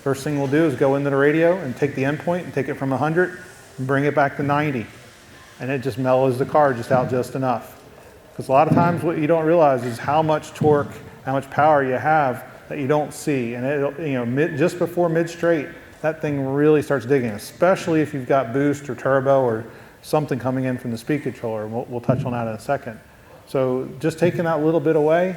first thing we'll do is go into the radio and take the endpoint and take it from 100 and bring it back to 90. And it just mellows the car just out just enough. Because a lot of times what you don't realize is how much torque, how much power you have that you don't see. And it, just before mid-straight, that thing really starts digging, especially if you've got boost or turbo or something coming in from the speed controller. We'll touch on that in a second. So just taking that little bit away,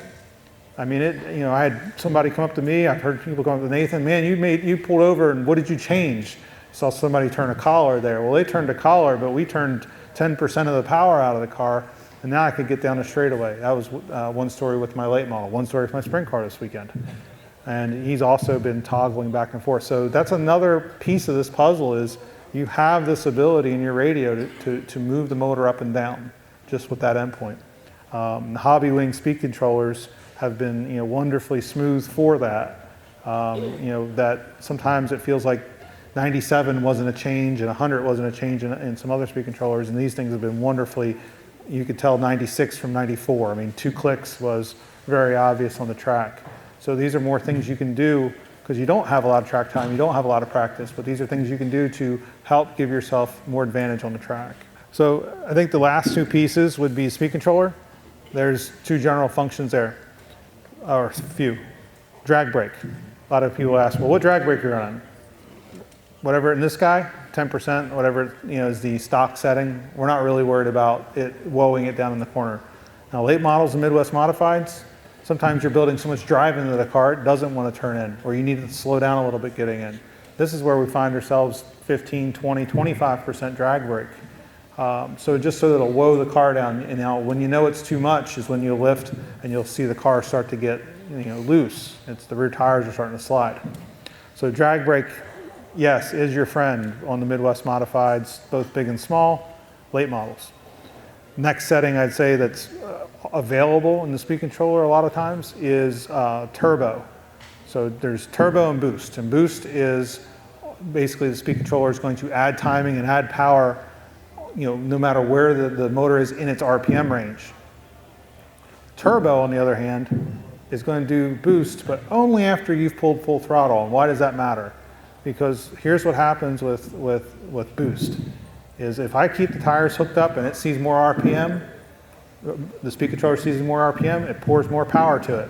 I mean, I had somebody come up to me. I've heard people going to Nathan, man, you pulled over, and what did you change? Saw somebody turn a collar there. Well, they turned a collar, but we turned 10% of the power out of the car, and now I could get down the straightaway. That was one story with my late model, one story with my sprint car this weekend. And he's also been toggling back and forth. So that's another piece of this puzzle is you have this ability in your radio to move the motor up and down just with that endpoint. The Hobby Wing speed controllers have been wonderfully smooth for that. That sometimes it feels like 97 wasn't a change and 100 wasn't a change in some other speed controllers, and these things have been wonderfully, you could tell 96 from 94. I mean, 2 clicks was very obvious on the track. So these are more things you can do because you don't have a lot of track time, you don't have a lot of practice, but these are things you can do to help give yourself more advantage on the track. So I think the last 2 pieces would be speed controller. There's 2 general functions there, or a few. Drag brake. A lot of people ask, well, what drag brake are you on? Whatever in this guy, 10%, whatever is the stock setting. We're not really worried about it woeing it down in the corner. Now, late models and Midwest Modifieds, sometimes you're building so much drive into the car, it doesn't want to turn in, or you need to slow down a little bit getting in. This is where we find ourselves 15, 20, 25% drag brake. So just so that it'll woe the car down. And now when you know it's too much is when you lift and you'll see the car start to get loose. It's the rear tires are starting to slide. So drag brake, yes, is your friend on the Midwest Modifieds, both big and small, late models. Next setting I'd say that's available in the speed controller a lot of times is turbo. So there's turbo and boost is basically the speed controller is going to add timing and add power no matter where the motor is in its RPM range. Turbo, on the other hand, is going to do boost, but only after you've pulled full throttle. And why does that matter? Because here's what happens with boost, is if I keep the tires hooked up and it sees more RPM, the speed controller sees more RPM, it pours more power to it,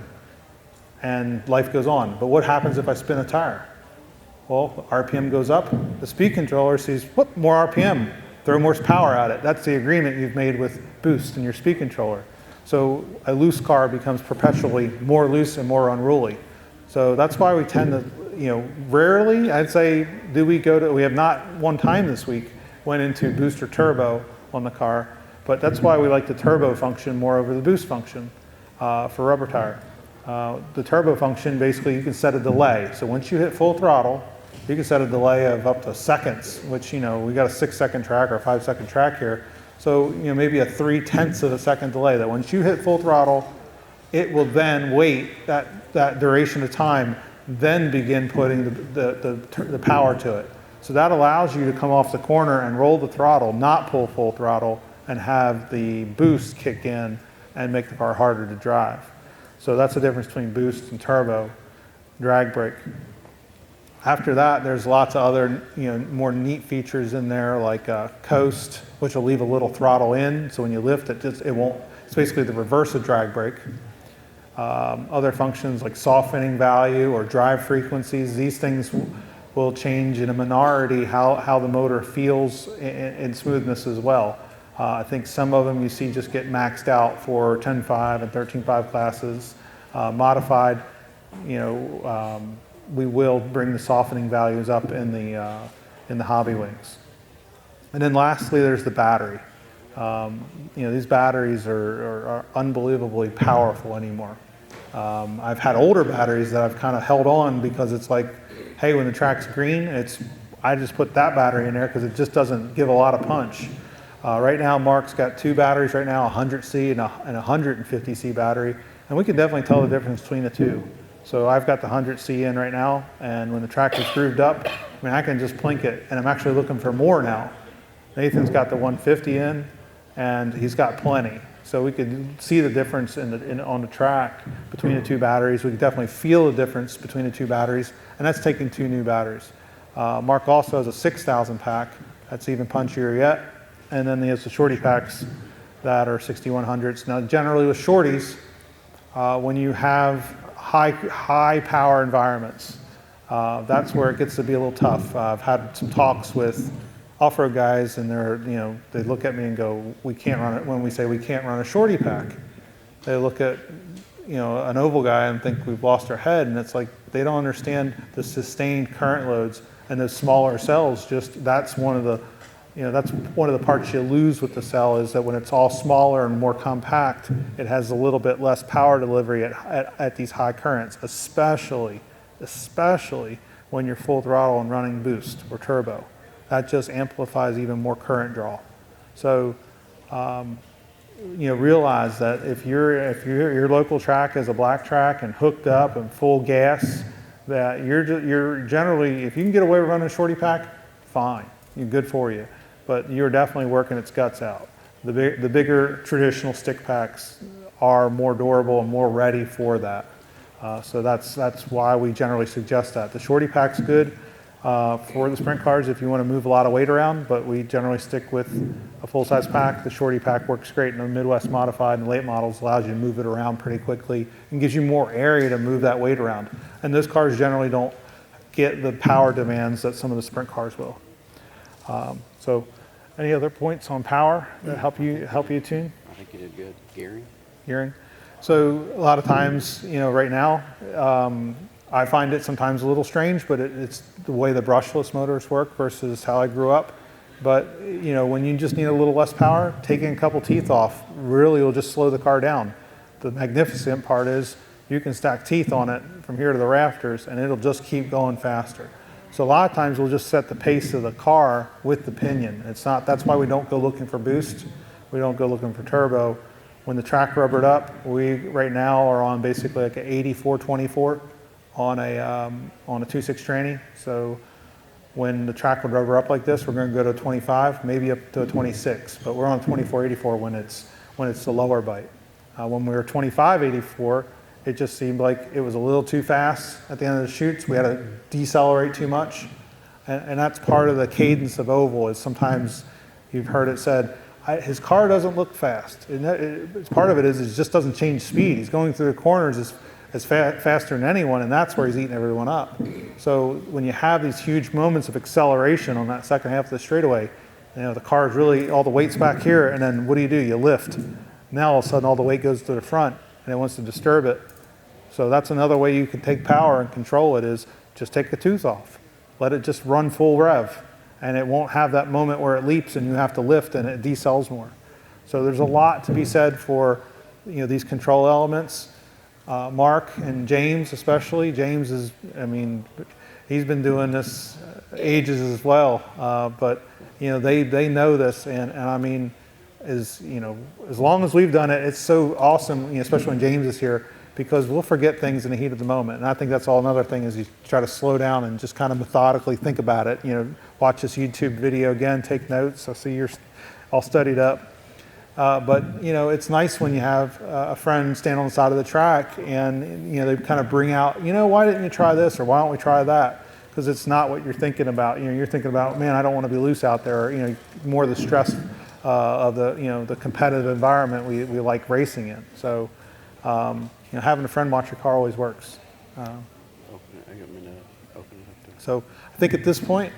and life goes on. But what happens if I spin a tire? Well, RPM goes up, the speed controller sees, whoop, more RPM, throw more power at it. That's the agreement you've made with boost in your speed controller. So a loose car becomes perpetually more loose and more unruly. So that's why we tend to, rarely, I'd say, we have not one time this week went into boost or turbo on the car, but that's why we like the turbo function more over the boost function for rubber tire. The turbo function, basically you can set a delay. So once you hit full throttle, you can set a delay of up to seconds, which, we got a 6-second track or a 5-second track here. So, maybe a 0.3 of a second delay that once you hit full throttle, it will then wait that duration of time, then begin putting the power to it. So that allows you to come off the corner and roll the throttle, not pull full throttle, and have the boost kick in and make the car harder to drive. So that's the difference between boost and turbo, drag brake. After that, there's lots of other, more neat features in there, like coast, which will leave a little throttle in, so when you lift it won't. It's basically the reverse of drag brake. Other functions like softening value or drive frequencies, these things will change in a minority how the motor feels in smoothness as well. I think some of them you see just get maxed out for 10.5 and 13.5 classes. Modified, we will bring the softening values up in the Hobby Wings. And then lastly, there's the battery. These batteries are unbelievably powerful anymore. I've had older batteries that I've kind of held on because it's like, hey, when the track's green, I just put that battery in there because it just doesn't give a lot of punch. Right now, Mark's got 2 batteries right now, a 100C and a 150C battery, and we can definitely tell the difference between the two. So I've got the 100C in right now, and when the track is grooved up, I can just plink it, and I'm actually looking for more now. Nathan's got the 150 in, and he's got plenty. So we can see the difference on the track between the 2 batteries. We can definitely feel the difference between the 2 batteries, and that's taking 2 new batteries. Mark also has a 6,000 pack. That's even punchier yet. And then he has the shorty packs that are 6100s. Now, generally with shorties, when you have high power environments, that's where it gets to be a little tough. I've had some talks with off-road guys, and they look at me and go, "We can't run it." When we say we can't run a shorty pack, they look at an oval guy and think we've lost our head, and it's like they don't understand the sustained current loads And those smaller cells, that's one of the parts you lose with the cell, is that when it's all smaller and more compact, it has a little bit less power delivery at these high currents, especially when you're full throttle and running boost or turbo. That just amplifies even more current draw. So, realize that if your local track is a black track and hooked up and full gas, that you're generally, if you can get away with running a shorty pack, fine, good for you. But you're definitely working its guts out. The bigger traditional stick packs are more durable and more ready for that. So that's why we generally suggest that. The shorty pack's good for the sprint cars if you want to move a lot of weight around, but we generally stick with a full-size pack. The shorty pack works great in the Midwest Modified and late models, allows you to move it around pretty quickly and gives you more area to move that weight around. And those cars generally don't get the power demands that some of the sprint cars will. So any other points on power that help you tune? I think you did good. Gearing. So a lot of times, right now, I find it sometimes a little strange, but it's the way the brushless motors work versus how I grew up. But when you just need a little less power, taking a couple teeth off really will just slow the car down. The magnificent part is you can stack teeth on it from here to the rafters and it'll just keep going faster. So a lot of times we'll just set the pace of the car with the pinion. That's why we don't go looking for boost. We don't go looking for turbo. When the track rubbered up, we right now are on basically like an 84-24 on a 2.6 tranny. So when the track would rubber up like this, we're going to go to a 25, maybe up to a 26. But we're on 24-84 when it's the lower bite. When we were 25-84, it just seemed like it was a little too fast at the end of the chutes. We had to decelerate too much. And that's part of the cadence of oval, is sometimes you've heard it said, his car doesn't look fast. And part of it is it just doesn't change speed. He's going through the corners faster than anyone, and that's where he's eating everyone up. So when you have these huge moments of acceleration on that second half of the straightaway, the car's really, all the weight's back here, and then what do? You lift. Now all of a sudden all the weight goes to the front, and it wants to disturb it. So that's another way you can take power and control it, is just take the tooth off. Let it just run full rev, and it won't have that moment where it leaps and you have to lift and it decells more. So there's a lot to be said for these control elements. Mark and James especially. James he's been doing this ages as well, but they know this, and as long as we've done it, it's so awesome, especially when James is here, because we'll forget things in the heat of the moment. And I think that's all another thing, is you try to slow down and just kind of methodically think about it. Watch this YouTube video again, take notes. I see you're all studied up. But it's nice when you have a friend stand on the side of the track and they kind of bring out, why didn't you try this, or why don't we try that? Because it's not what you're thinking about. You're thinking about, man, I don't want to be loose out there. Or, more the stress of the competitive environment we like racing in. So having a friend watch your car always works. So I think at this point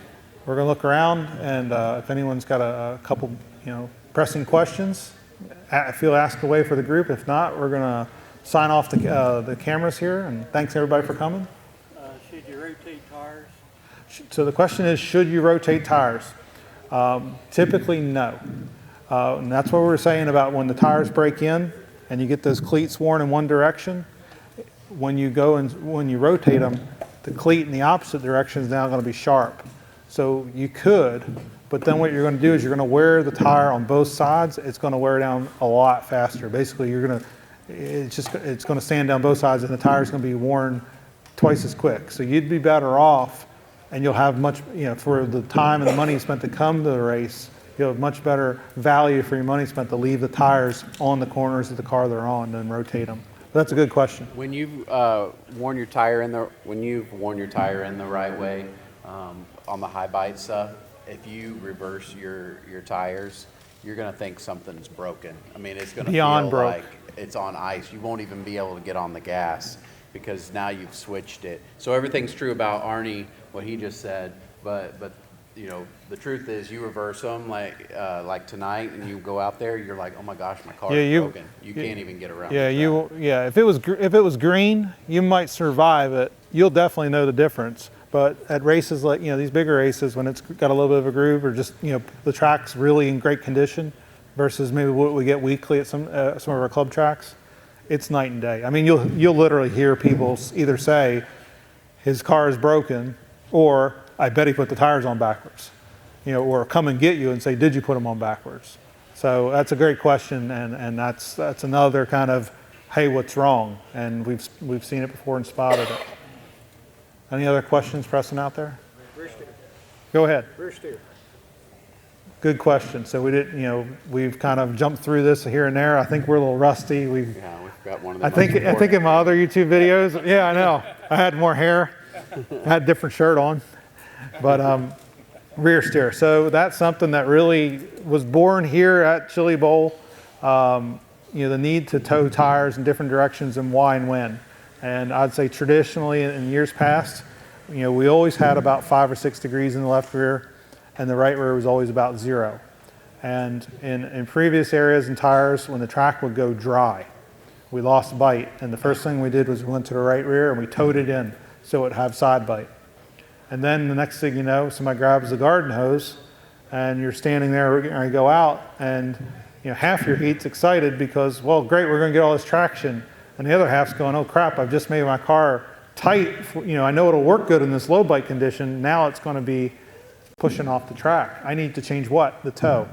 we're going to look around, and if anyone's got a couple pressing questions, feel ask away for the group. If not, we're going to sign off the cameras here, and thanks everybody for coming. Should you rotate tires? So the question is, should you rotate tires? Typically, no. And that's what we were saying about when the tires break in and you get those cleats worn in one direction. When you rotate them, the cleat in the opposite direction is now going to be sharp. So you could, but then what you're going to do is you're going to wear the tire on both sides. It's going to wear down a lot faster. Basically, it's going to sand down both sides, and the tire's going to be worn twice as quick. So you'd be better off, and you'll have much, for the time and the money you spent to come to the race, you'll have much better value for your money spent to leave the tires on the corners of the car they're on than rotate them. But that's a good question. When you've worn your tire in the right way on the high bite stuff, if you reverse your tires, you're going to think something's broken. It's going to feel like it's on ice. You won't even be able to get on the gas because now you've switched it. So everything's true about Arnie, what he just said, but the truth is, you reverse them like tonight, and you go out there, you're like, oh my gosh, my car is broken. You can't even get around. If it was green, you might survive it. You'll definitely know the difference. But at races like, these bigger races, when it's got a little bit of a groove or just, the track's really in great condition versus maybe what we get weekly at some of our club tracks, it's night and day. I mean, you'll literally hear people either say, his car is broken, or I bet he put the tires on backwards, or come and get you and say, did you put them on backwards? So that's a great question, and that's another kind of, hey, what's wrong? And we've seen it before and spotted it. Any other questions pressing out there? Rear steer. Go ahead. Rear steer. Good question. So we didn't, we've kind of jumped through this here and there. I think we're a little rusty. Yeah, we've got one of the I think in my other YouTube videos, yeah, I know. I had more hair. I had a different shirt on. But rear steer. So that's something that really was born here at Chili Bowl. The need to tow tires in different directions and why and when. And I'd say traditionally in years past, we always had about 5 or 6 degrees in the left rear, and the right rear was always about 0. And in previous areas and tires, when the track would go dry, we lost bite. And the first thing we did was we went to the right rear and we towed it in so it would have side bite. And then the next thing you know, somebody grabs the garden hose and you're standing there and you go out and half your heat's excited because, well, great, we're going to get all this traction. And the other half's going, oh crap, I've just made my car tight. I know it'll work good in this low bite condition. Now it's going to be pushing off the track. I need to change what? The toe.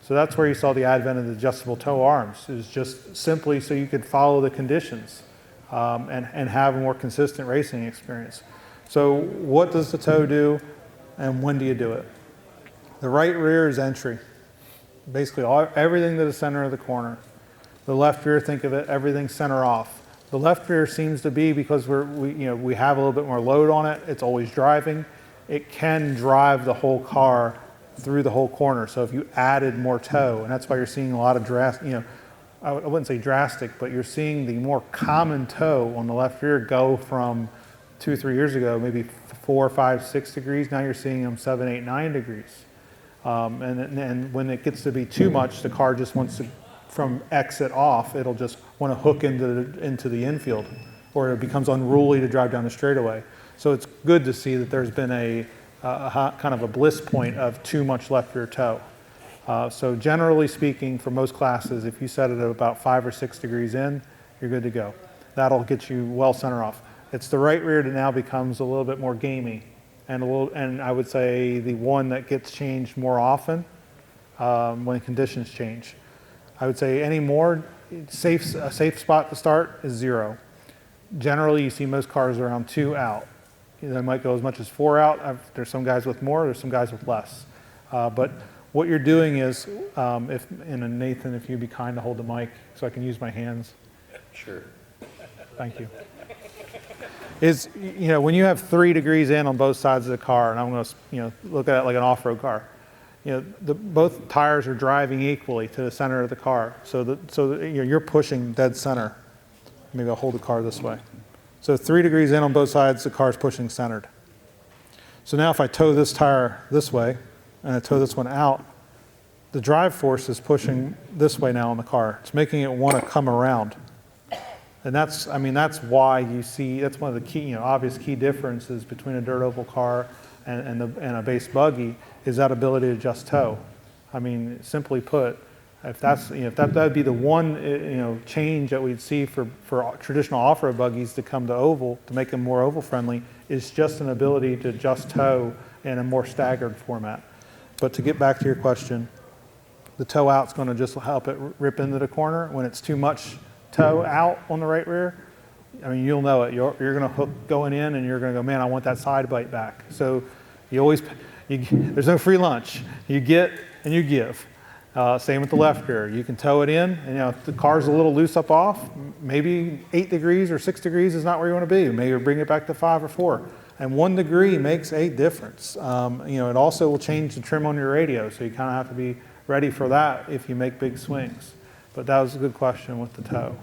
So that's where you saw the advent of the adjustable toe arms, is just simply so you could follow the conditions and have a more consistent racing experience. So what does the toe do and when do you do it? The right rear is entry. Basically everything to the center of the corner. The left rear, think of it, everything center off. The left rear seems to be, because we have a little bit more load on it, it's always driving. It can drive the whole car through the whole corner. So if you added more toe, and that's why you're seeing a lot of I wouldn't say drastic, but you're seeing the more common toe on the left rear go from 2 or 3 years ago, maybe 4, 5, 6 degrees. Now you're seeing them 7, 8, 9 degrees. And when it gets to be too much, the car just wants to, from exit off, it'll just want to hook into the infield, or it becomes unruly to drive down the straightaway. So it's good to see that there's been a kind of a bliss point of too much left rear toe. So generally speaking, for most classes, if you set it at about 5 or 6 degrees in, you're good to go. That'll get you well center off. It's the right rear that now becomes a little bit more gamey, and I would say the one that gets changed more often when conditions change. I would say a safe spot to start is 0. Generally, you see most cars around 2 out. They might go as much as 4 out. There's some guys with more, there's some guys with less. But what you're doing is, Nathan, if you'd be kind to hold the mic so I can use my hands. Sure. Thank you. Is, when you have 3 degrees in on both sides of the car, and I'm going to, look at it like an off-road car, both tires are driving equally to the center of the car. So you're pushing dead center. Maybe I'll hold the car this way. So 3 degrees in on both sides, the car's pushing centered. So now if I tow this tire this way, and I tow this one out, the drive force is pushing this way now on the car. It's making it want to come around. And that's why you see, that's one of the key, obvious key differences between a dirt oval car and a base buggy, is that ability to adjust toe. Simply put, if that'd be the one change that we'd see for traditional off-road buggies to come to oval, to make them more oval friendly, is just an ability to adjust toe in a more staggered format. But to get back to your question, the toe out's going to just help it rip into the corner. When it's too much toe out on the right rear, you'll know it. You're going to hook going in, and you're going to go, man, I want that side bite back. So there's no free lunch. You get and you give. Same with the left rear. You can tow it in, and if the car's a little loose up off, maybe 8 degrees or 6 degrees is not where you want to be. Maybe bring it back to 5 or 4. And 1 degree makes a difference. It also will change the trim on your radio, so you kind of have to be ready for that if you make big swings. But that was a good question with the toe.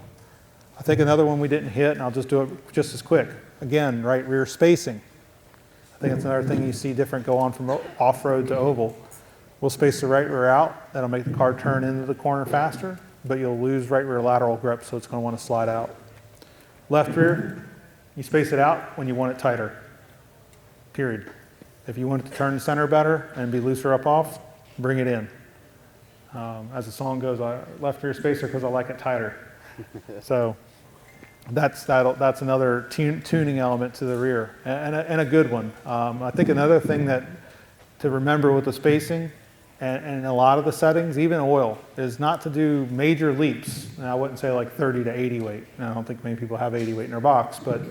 I think another one we didn't hit, and I'll just do it just as quick. Again, right rear spacing. I think that's another thing you see different go on from off-road to oval. We'll space the right rear out. That'll make the car turn into the corner faster, but you'll lose right rear lateral grip, so it's going to want to slide out. Left rear, you space it out when you want it tighter. period. If you want it to turn center better and be looser up off, bring it in. As the song goes, I left rear spacer because I like it tighter. So that's another tuning element to the rear, and a good one. I think another thing that to remember with the spacing and a lot of the settings, even oil, is not to do major leaps. And I wouldn't say like 30 to 80 weight. And I don't think many people have 80 weight in their box, but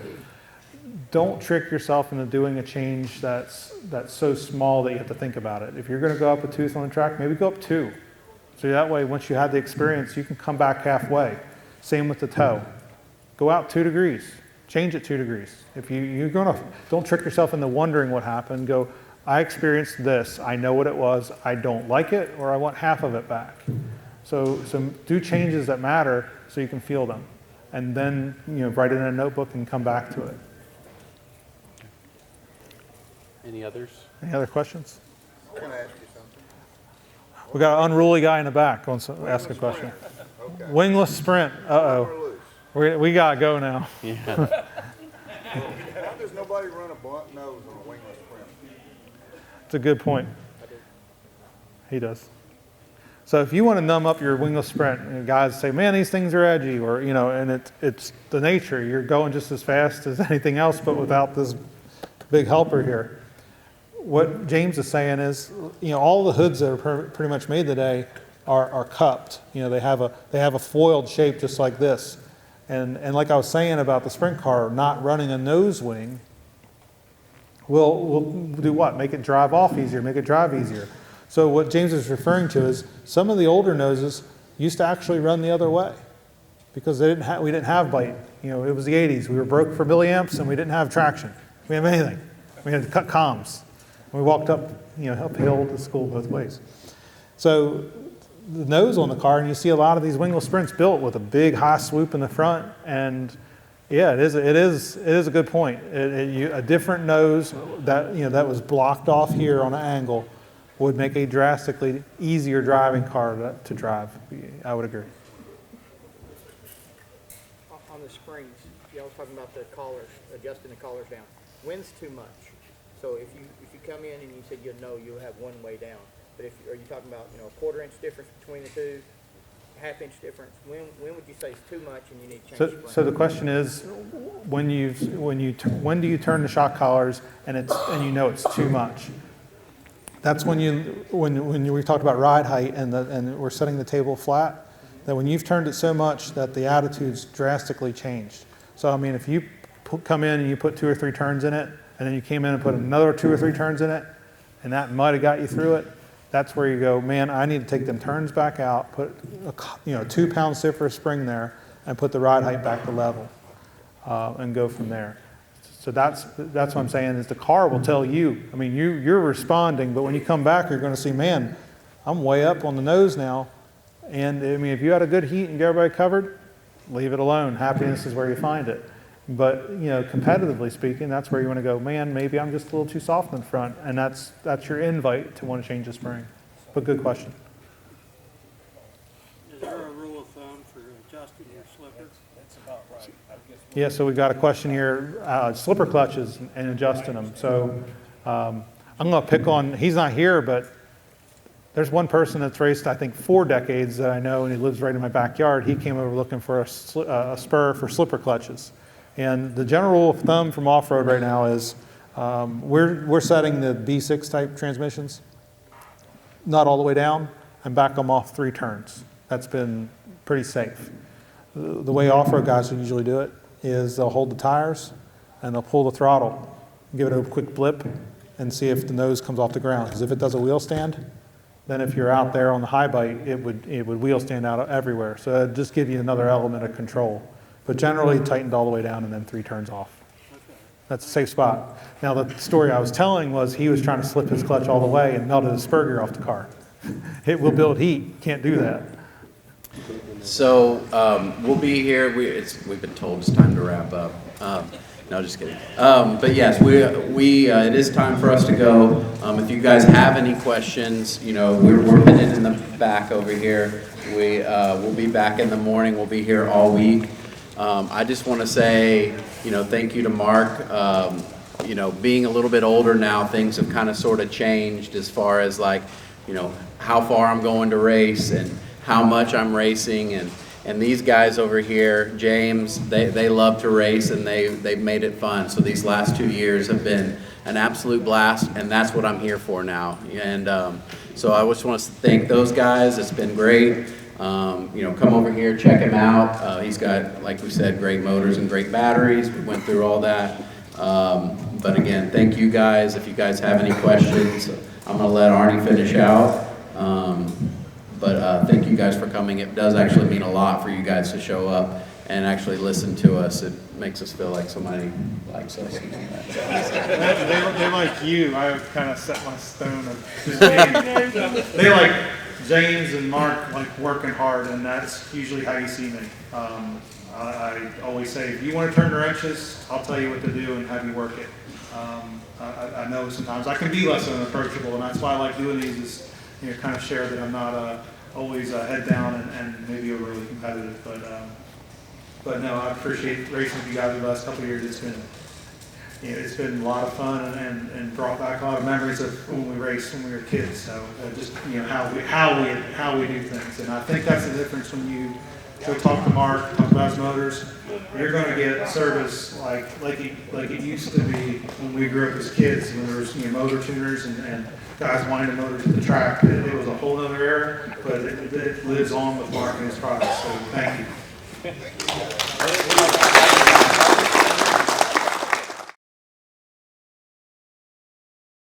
don't trick yourself into doing a change that's so small that you have to think about it. If you're going to go up a tooth on the track, maybe go up 2. So that way, once you have the experience, you can come back halfway. Same with the toe. Go out 2 degrees. Change it 2 degrees. If you're going to, don't trick yourself into wondering what happened. Go, I experienced this. I know what it was. I don't like it, or I want half of it back. So do changes that matter so you can feel them. And then write it in a notebook and come back to it. Any others? Any other questions? Can I ask you something? We got an unruly guy in the back. Wants to ask a question. Okay. Wingless sprint. Uh-oh. Loose. We got to go now. Yeah. Why does nobody run a blunt nose on a wingless sprint? It's a good point. He does. So if you want to numb up your wingless sprint, guys say, man, these things are edgy, or, and it's the nature. You're going just as fast as anything else, but without this big helper here. What James is saying is, all the hoods that are pretty much made today are cupped. They have a foiled shape just like this. And like I was saying about the sprint car not running a nose wing, will do what? Make it drive off easier, make it drive easier. So what James is referring to is some of the older noses used to actually run the other way because we didn't have bite. It was the 80s. We were broke for milliamps and we didn't have traction. We didn't have anything. We had to cut comms. We walked up, uphill to school both ways. So the nose on the car, and you see a lot of these wingless sprints built with a big high swoop in the front, and yeah, it is a good point. A different nose that was blocked off here on an angle would make a drastically easier driving car to drive. I would agree. On the springs, I was talking about the collars, adjusting the collars down. Wind's too much. So if you come in and you said you'll have one way down. But are you talking about a quarter-inch difference between the two, half-inch difference? When would you say it's too much and you need to change the spring? So the question is, when do you turn the shock collars and it's too much? That's when we talked about ride height and we're setting the table flat. That when you've turned it so much that the attitude's drastically changed. So I mean, if you come in and you put 2 or 3 turns in it, and then you came in and put another 2 or 3 turns in it, and that might have got you through it, that's where you go, man, I need to take them turns back out, put a 2-pound stiffer spring there, and put the ride height back to level, and go from there. So that's what I'm saying is the car will tell you. I mean, you're responding, but when you come back, you're going to see, man, I'm way up on the nose now. And I mean, if you had a good heat and get everybody covered, leave it alone. Happiness is where you find it. But competitively speaking, that's where you want to go, man, maybe I'm just a little too soft in the front, and that's your invite to want to change the spring. But good question. Is there a rule of thumb for adjusting your slipper? That's about right. Yeah, so we've got a question here, slipper clutches and adjusting them. So I'm going to pick on, he's not here, but there's one person that's raced, I think, 4 decades that I know, and he lives right in my backyard. He came over looking for a spur for slipper clutches. And the general rule of thumb from off-road right now is we're setting the B6 type transmissions, not all the way down, and back them off 3 turns. That's been pretty safe. The way off-road guys usually do it is they'll hold the tires and they'll pull the throttle, give it a quick blip, and see if the nose comes off the ground. Because if it does a wheel stand, then if you're out there on the high bite, it would wheel stand out everywhere. So it'd just give you another element of control. But generally tightened all the way down and then 3 turns off. That's a safe spot. Now the story I was telling was he was trying to slip his clutch all the way and melted his spur gear off the car. It will build heat, can't do that. So we'll be here. We've been told it's time to wrap up. No, just kidding. But yes, it is time for us to go. If you guys have any questions, we're headed in the back over here. We'll be back in the morning. We'll be here all week. I just want to say, thank you to Mark. you know, being a little bit older now, things have kind of sort of changed as far as like, you know, how far I'm going to race and how much I'm racing. And these guys over here, James, they love to race and they've made it fun. So these last 2 years have been an absolute blast, and that's what I'm here for now. And so I just want to thank those guys. It's been great. You know, come over here, check him out. He's got, like we said, great motors and great batteries. We went through all that. But again, thank you guys. If you guys have any questions, I'm going to let Arnie finish out. But thank you guys for coming. It does actually mean a lot for you guys to show up and actually listen to us. It makes us feel like somebody likes us. They like you. I kind of set my stone of they like James and Mark like working hard, and that's usually how you see me. I always say, if you want to turn the wrenches, I'll tell you what to do and have you work it. I know sometimes I can be less than approachable, and that's why I like doing these, is, you know, kind of share that I'm not always head down and maybe overly competitive. But no, I appreciate racing with you guys the last couple of years. It's been, you know, it's been a lot of fun and brought back a lot of memories of when we raced when we were kids. So just, you know, how we do things, and I think that's the difference when you go talk to Mark, talk about his motors. You're going to get service like it used to be when we grew up as kids, when there was, you know, motor tuners and guys winding motors at the track. It was a whole other era, but it lives on with Mark and his products. So